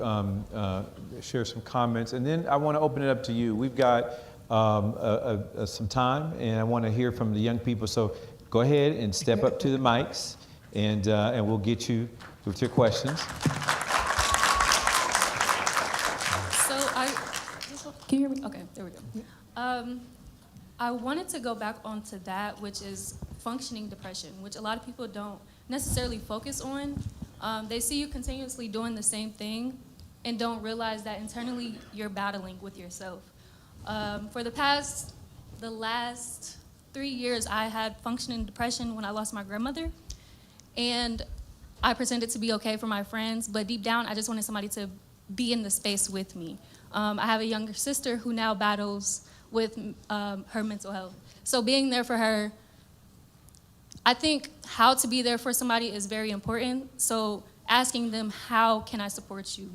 share some comments, and then I want to open it up to you. We've got some time, and I want to hear from the young people. So go ahead and step up to the mics, and we'll get you with your questions. So can you hear me? Okay, there we go. I wanted to go back onto that, which is functioning depression, which a lot of people don't necessarily focus on. They see you continuously doing the same thing and don't realize that internally you're battling with yourself. For the last 3 years, I had functioning depression when I lost my grandmother. And I pretended to be okay for my friends, but deep down, I just wanted somebody to be in the space with me. I have a younger sister who now battles with her mental health. So being there for her, I think how to be there for somebody is very important. So asking them, how can I support you?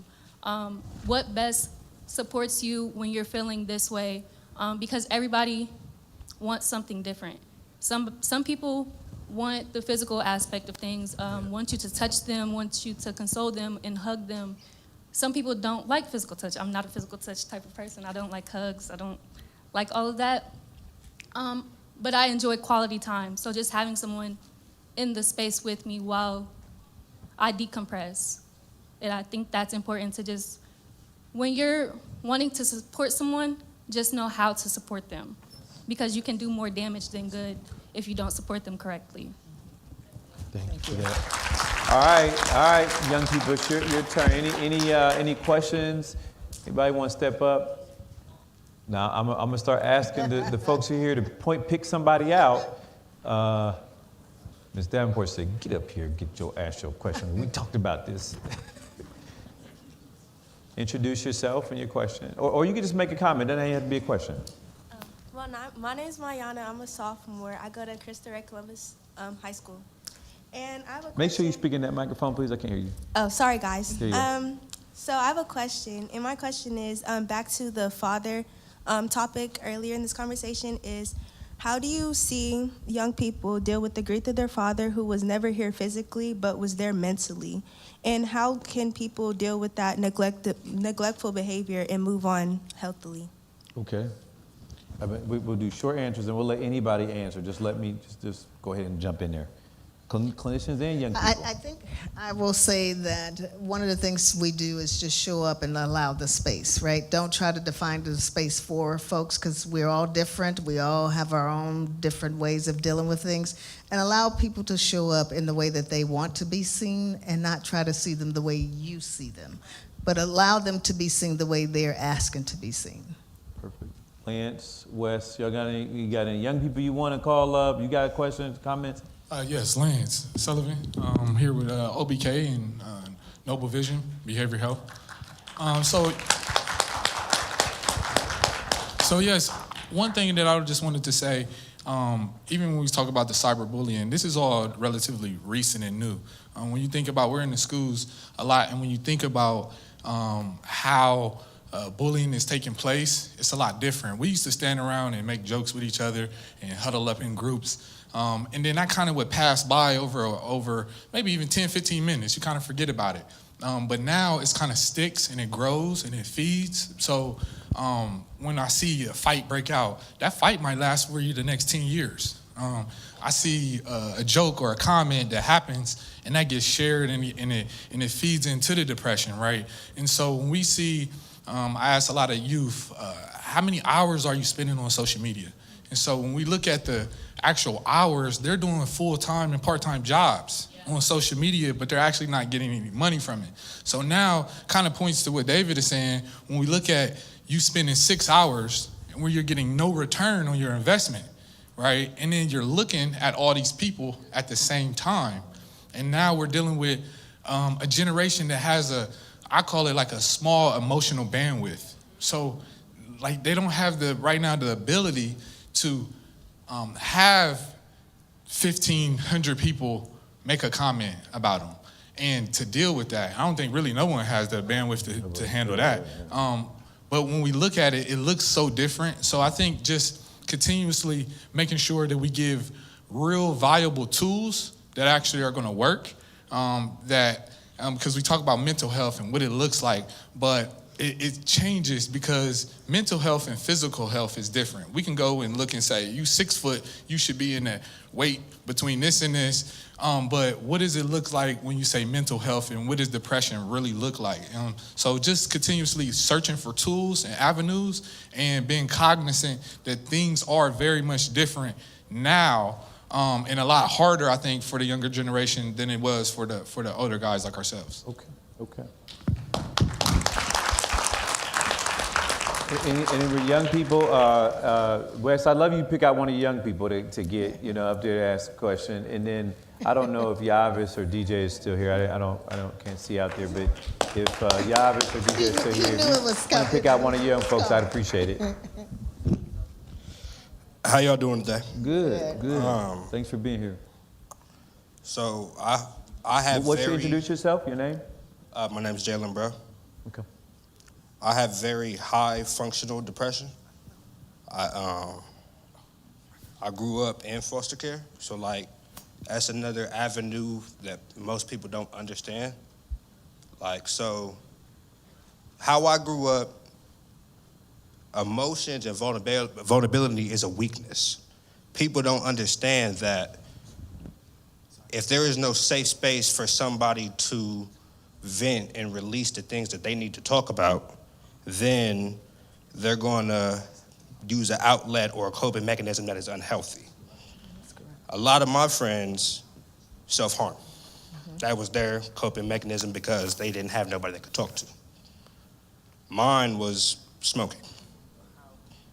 What best supports you when you're feeling this way, because everybody wants something different. Some people want the physical aspect of things, want you to touch them, want you to console them and hug them. Some people don't like physical touch. I'm not a physical touch type of person. I don't like hugs. I don't like all of that. But I enjoy quality time. So just having someone in the space with me while I decompress. And I think that's important to just, when you're wanting to support someone, just know how to support them, because you can do more damage than good if you don't support them correctly. Thank you for that. All right, young people, it's your turn. Any questions? Anybody want to step up? Now, I'm gonna start asking the folks who are here to pick somebody out. Ms. Davenport said, get up here, ask your question. We talked about this. introduce yourself and your question. Or you can just make a comment. It doesn't have to be a question. Well, my name is Mayana. I'm a sophomore. I go to Cristo Rey Columbus High School. And I have a Make sure you question. speak in that microphone, please. I can't hear you. Oh, sorry, guys. There you go. So I have a question, and my question is back to the father topic earlier in this conversation is, how do you see young people deal with the grief of their father who was never here physically but was there mentally? And how can people deal with that neglectful behavior and move on healthily? Okay. We'll do short answers, and we'll let anybody answer. Just let me just go ahead and jump in there. Clinicians and young people. I think I will say that one of the things we do is just show up and allow the space, right? Don't try to define the space for folks because we're all different. We all have our own different ways of dealing with things. And allow people to show up in the way that they want to be seen and not try to see them the way you see them. But allow them to be seen the way they're asking to be seen. Perfect. Lance, Wes, you got any young people you want to call up? You got questions, comments? Yes, Lance Sullivan. I'm here with OBK and Noble Vision, Behavioral Health. So yes, one thing that I just wanted to say, even when we talk about the cyberbullying, this is all relatively recent and new. When you think about, we're in the schools a lot, and when you think about how bullying is taking place, it's a lot different. We used to stand around and make jokes with each other and huddle up in groups. And then that kind of would pass by over maybe even 10, 15 minutes. You kind of forget about it. But now it's kind of sticks and it grows and it feeds. So when I see a fight break out, that fight might last for you the next 10 years. I see a joke or a comment that happens and that gets shared and it feeds into the depression, right? And so when we see, I ask a lot of youth, how many hours are you spending on social media? And so when we look at the actual hours, they're doing full-time and part-time jobs on social media, but they're actually not getting any money from it. So now kind of points to what David is saying, when we look at you spending 6 hours and where you're getting no return on your investment, right? And then you're looking at all these people at the same time. And now we're dealing with a generation that has I call it like a small emotional bandwidth. So like they don't have right now the ability to have 1,500 people make a comment about them. And to deal with that, I don't think really no one has the bandwidth to handle that. But when we look at it, it looks so different. So I think just continuously making sure that we give real valuable tools that actually are gonna work, because we talk about mental health and what it looks like, but it changes because mental health and physical health is different. We can go and look and say, you 6 foot, you should be in that weight between this and this. But what does it look like when you say mental health and what does depression really look like? So just continuously searching for tools and avenues and being cognizant that things are very much different now and a lot harder, I think, for the younger generation than it was for the older guys like ourselves. Okay. And with young people, Wes, I'd love you to pick out one of the young people to get up there to ask a question. And then I don't know if Yavis or DJ is still here. I can't see out there, but if Yavis or DJ is still here, if you want to pick out one of the young folks, I'd appreciate it. How y'all doing today? Good. Thanks for being here. So I have What's introduce yourself? Your name? My name is Jalen Bro. Okay. I have very high functional depression. I grew up in foster care, so like that's another avenue that most people don't understand. Like, so how I grew up, emotions and vulnerability is a weakness. People don't understand that if there is no safe space for somebody to vent and release the things that they need to talk about, then they're going to use an outlet or a coping mechanism that is unhealthy. A lot of my friends self-harm. That was their coping mechanism because they didn't have nobody they could talk to. Mine was smoking.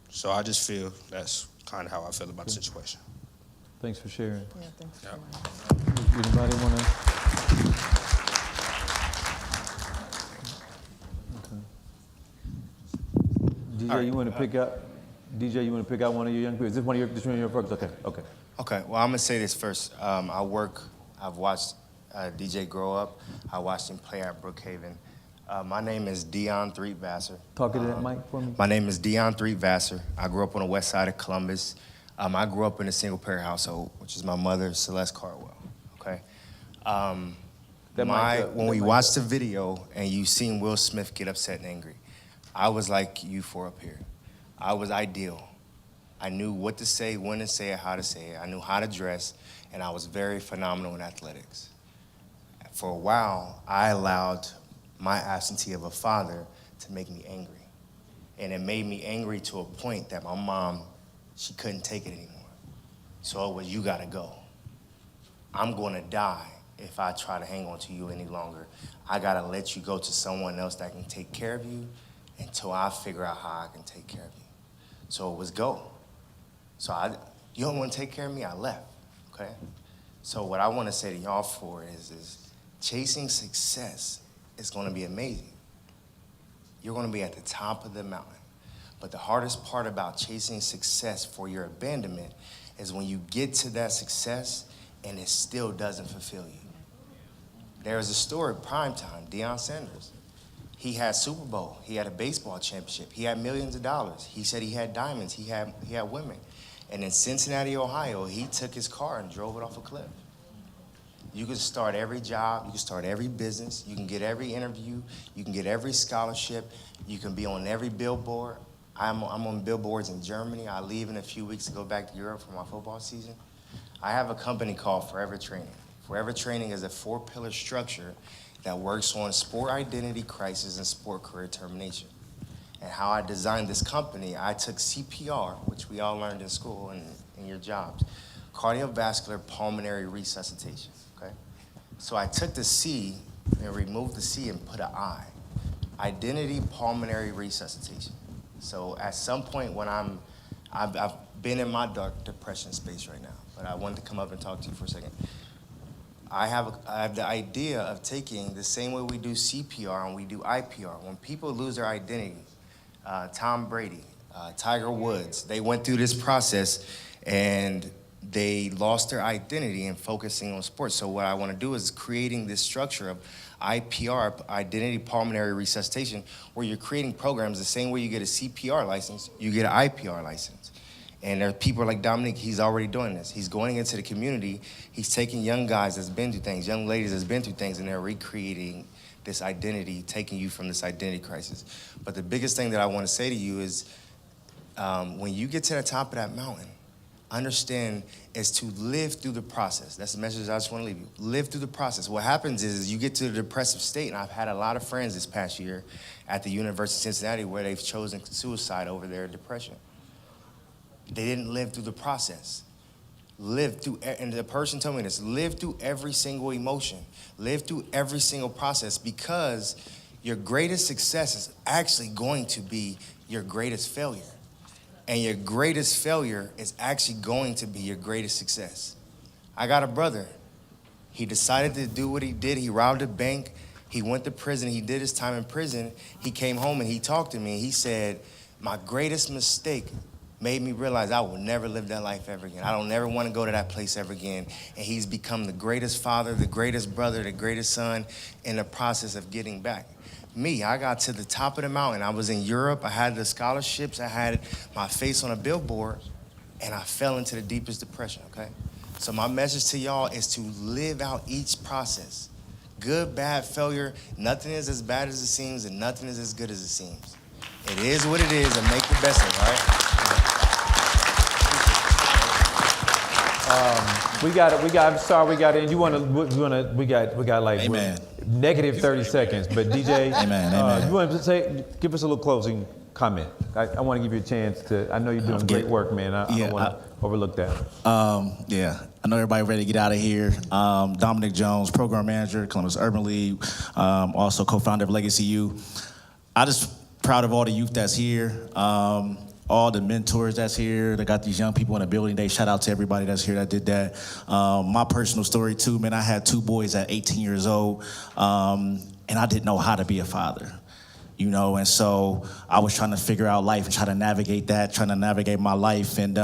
So I just feel that's kind of how I feel about the situation. Thanks for sharing. Yeah, thanks for sharing. Anybody want to? Okay. DJ, you want to pick up? DJ, you want to pick out one of your young people? Is this one of your folks? Okay. Okay, well, I'm gonna say this first. I've watched DJ grow up. I watched him play at Brookhaven. My name is Dion Threet Vassar. Talk into that mic for me. My name is Dion Threet Vassar. I grew up on the west side of Columbus. I grew up in a single parent household, which is my mother, Celeste Cardwell, okay? When we watched the video and you seen Will Smith get upset and angry, I was like you four up here. I was ideal. I knew what to say, when to say it, how to say it. I knew how to dress, and I was very phenomenal in athletics. For a while, I allowed my absentee of a father to make me angry. And it made me angry to a point that my mom, she couldn't take it anymore. So it was, you gotta go. I'm gonna die if I try to hang on to you any longer. I gotta let you go to someone else that can take care of you until I figure out how I can take care of you. So it was go. So you don't wanna take care of me? I left, okay? So what I wanna say to y'all for is chasing success is gonna be amazing. You're gonna be at the top of the mountain. But the hardest part about chasing success for your abandonment is when you get to that success and it still doesn't fulfill you. There is a story, primetime, Deion Sanders. He had Super Bowl, he had a baseball championship, he had millions of dollars. He said he had diamonds, he had women. And in Cincinnati, Ohio, he took his car and drove it off a cliff. You can start every job, you can start every business, you can get every interview, you can get every scholarship, you can be on every billboard. I'm on billboards in Germany. I leave in a few weeks to go back to Europe for my football season. I have a company called Forever Training. Forever Training is a 4-pillar structure that works on sport identity crisis and sport career termination. And how I designed this company, I took CPR, which we all learned in school and in your jobs, cardiovascular pulmonary resuscitation, okay? So I took the C and removed the C and put an I, identity pulmonary resuscitation. So at some point when I've been in my dark depression space right now, but I wanted to come up and talk to you for a second. I have the idea of taking the same way we do CPR and we do IPR. When people lose their identity, Tom Brady, Tiger Woods, they went through this process and they lost their identity in focusing on sports. So what I want to do is creating this structure of IPR, identity pulmonary resuscitation, where you're creating programs the same way you get a CPR license, you get an IPR license. And there are people like Dominic, he's already doing this. He's going into the community, he's taking young guys that's been through things, young ladies that's been through things, and they're recreating this identity, taking you from this identity crisis. But the biggest thing that I want to say to you is when you get to the top of that mountain, understand is to live through the process. That's the message I just want to leave you. Live through the process. What happens is you get to the depressive state, and I've had a lot of friends this past year at the University of Cincinnati where they've chosen suicide over their depression. They didn't live through the process. Live through, and the person told me this, live through every single emotion. Live through every single process, because your greatest success is actually going to be your greatest failure. And your greatest failure is actually going to be your greatest success. I got a brother. He decided to do what he did. He robbed a bank. He went to prison. He did his time in prison. He came home and he talked to me. He said, my greatest mistake made me realize I will never live that life ever again. I don't ever want to go to that place ever again. And he's become the greatest father, the greatest brother, the greatest son in the process of getting back. Me, I got to the top of the mountain. I was in Europe. I had the scholarships. I had my face on a billboard, and I fell into the deepest depression, okay? So my message to y'all is to live out each process. Good, bad, failure. Nothing is as bad as it seems, and nothing is as good as it seems. It is what it is, and make the best of it, all right? I'm sorry, we got like Amen. Negative 30 seconds, but DJ, Amen. you want to say, give us a little closing comment. I want to give you a chance to, I know you're doing great work, man. I don't want to overlook that. I know everybody ready to get out of here. Dominic Jones, program manager, Columbus Urban League, also co-founder of Legacy U. I just proud of all the youth that's here. All the mentors that's here, that got these young people in the building. They shout out to everybody that's here that did that. My personal story too, man, I had 2 boys at 18 years old, and I didn't know how to be a father. you know, and so I was trying to figure out life and try to navigate that, trying to navigate my life, and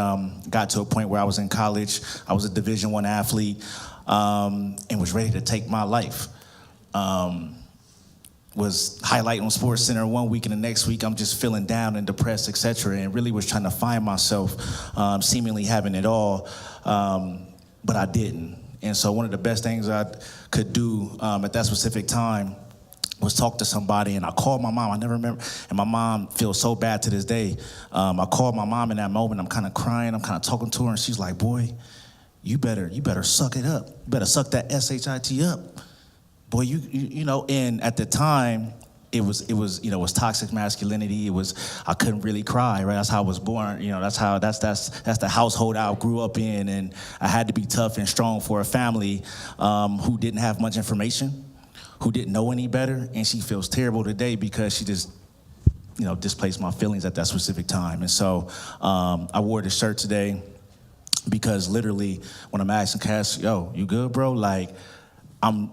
got to a point where I was in college. I was a Division I athlete, and was ready to take my life. Was highlighting on Sports Center one week, and the next week I'm just feeling down and depressed, etc., and really was trying to find myself, seemingly having it all, but I didn't. And so one of the best things I could do at that specific time was talk to somebody, and I called my mom. I never remember, and my mom feels so bad to this day. I called my mom in that moment. I'm kind of crying. I'm kind of talking to her, and she's like, "Boy, you better suck it up. You better suck that SHIT up, boy. You know." And at the time, it was you know, it was toxic masculinity. It was, I couldn't really cry, right? That's how I was born. You know, that's the household I grew up in, and I had to be tough and strong for a family who didn't have much information, who didn't know any better, and she feels terrible today because she just, you know, displaced my feelings at that specific time. And so I wore this shirt today because literally when I'm asking Cass, "Yo, you good, bro?" Like, I'm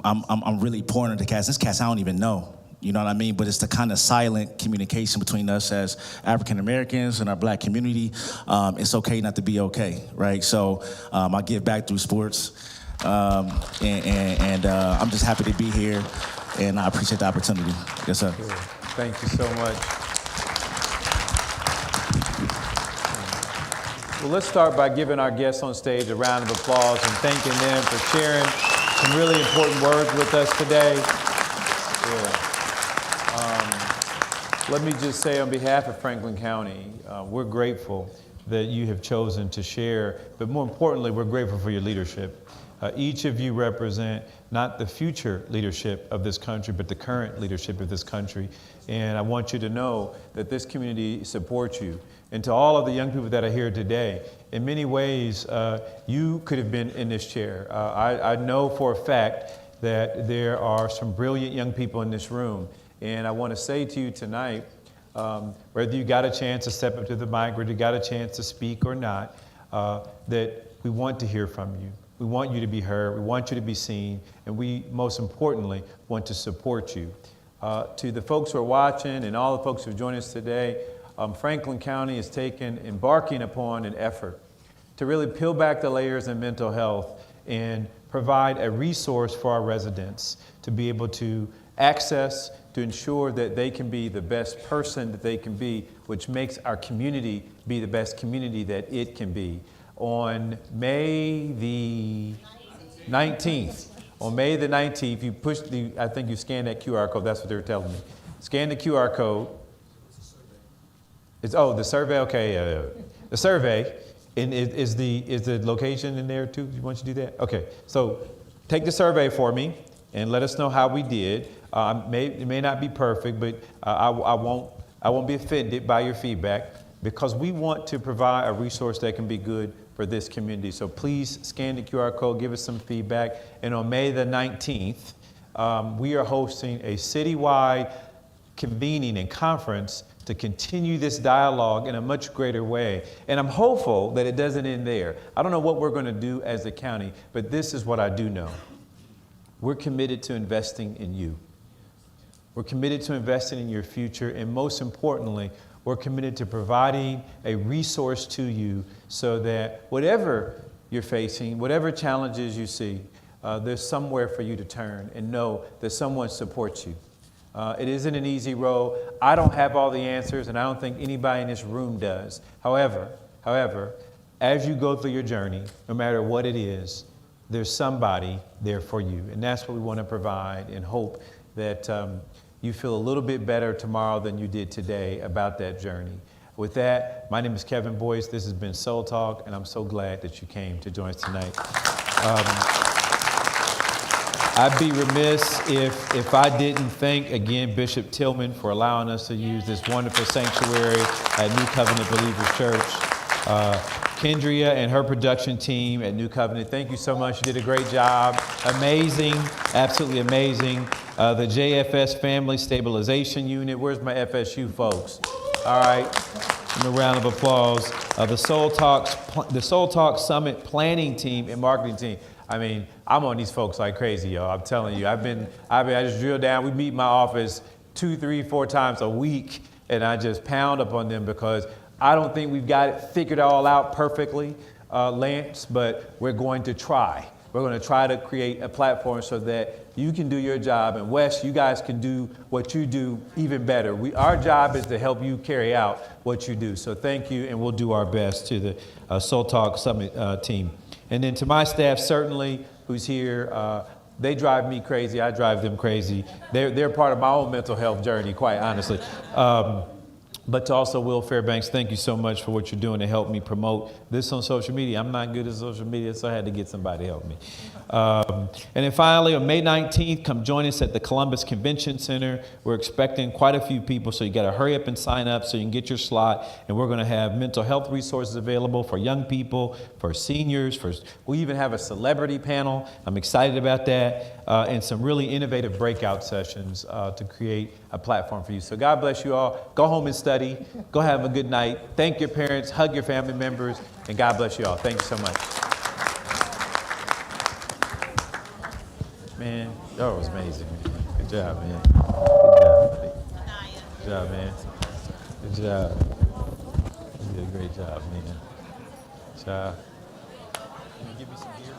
really pouring into Cass. This Cass I don't even know. You know what I mean? But it's the kind of silent communication between us as African Americans and our black community. It's okay not to be okay, right? So I give back through sports. And I'm just happy to be here, and I appreciate the opportunity. Yes, sir. Thank you so much. Well, let's start by giving our guests on stage a round of applause and thanking them for sharing some really important words with us today. Yeah. Let me just say on behalf of Franklin County, we're grateful that you have chosen to share, but more importantly, we're grateful for your leadership. Each of you represent not the future leadership of this country, but the current leadership of this country. And I want you to know that this community supports you. And to all of the young people that are here today, in many ways, you could have been in this chair. I know for a fact that there are some brilliant young people in this room. And I want to say to you tonight, whether you got a chance to step up to the mic, whether you got a chance to speak or not, that we want to hear from you. We want you to be heard. We want you to be seen. And we, most importantly, want to support you. To the folks who are watching and all the folks who joined us today, Franklin County is embarking upon an effort to really peel back the layers in mental health and provide a resource for our residents to be able to access, to ensure that they can be the best person that they can be, which makes our community be the best community that it can be. On May the 19th, you push I think you scan that QR code, that's what they were telling me. Scan the QR code. The survey, okay, the survey, and is the location in there too? You want you to do that? Okay, so take the survey for me and let us know how we did. It may not be perfect, but I won't be offended by your feedback, because we want to provide a resource that can be good for this community. So please scan the QR code, give us some feedback. And on May the 19th, we are hosting a citywide convening and conference to continue this dialogue in a much greater way. And I'm hopeful that it doesn't end there. I don't know what we're going to do as a county, but this is what I do know. We're committed to investing in you. We're committed to investing in your future, and most importantly, we're committed to providing a resource to you so that whatever you're facing, whatever challenges you see, there's somewhere for you to turn and know that someone supports you. It isn't an easy road. I don't have all the answers, and I don't think anybody in this room does. However, as you go through your journey, no matter what it is, there's somebody there for you. And that's what we want to provide, and hope that you feel a little bit better tomorrow than you did today about that journey. With that, my name is Kevin Boyce. This has been Soul Talk, and I'm so glad that you came to join us tonight. I'd be remiss if I didn't thank again Bishop Tillman for allowing us to use this wonderful sanctuary at New Covenant Believers Church. Kendria and her production team at New Covenant, thank you so much. You did a great job. Amazing, absolutely amazing. The JFS Family Stabilization Unit. Where's my FSU folks? All right, a round of applause. The Soul Talk Summit planning team and marketing team. I mean, I'm on these folks like crazy, y'all. I'm telling you, I just drilled down. We meet in my office 2, 3, 4 times a week, and I just pound upon them because I don't think we've got it figured all out perfectly, Lance, but we're going to try. We're going to try to create a platform so that you can do your job, and Wes, you guys can do what you do even better. Our job is to help you carry out what you do. So thank you, and we'll do our best to the Soul Talk Summit team. And then to my staff, certainly, who's here, they drive me crazy. I drive them crazy. They're part of my own mental health journey, quite honestly. But to also Will Fairbanks, thank you so much for what you're doing to help me promote this on social media. I'm not good at social media, so I had to get somebody to help me. And then finally, on May 19th, come join us at the Columbus Convention Center. We're expecting quite a few people, so you got to hurry up and sign up so you can get your slot. And we're going to have mental health resources available for young people, for seniors, we even have a celebrity panel. I'm excited about that, and some really innovative breakout sessions to create a platform for you. So God bless you all. Go home and study. Go have a good night. Thank your parents, hug your family members, and God bless you all. Thank you so much. Man, that was amazing. Good job, man. Good job, buddy. Good job, man. Good job. You did a great job, man. Good job. Can you give me some beer?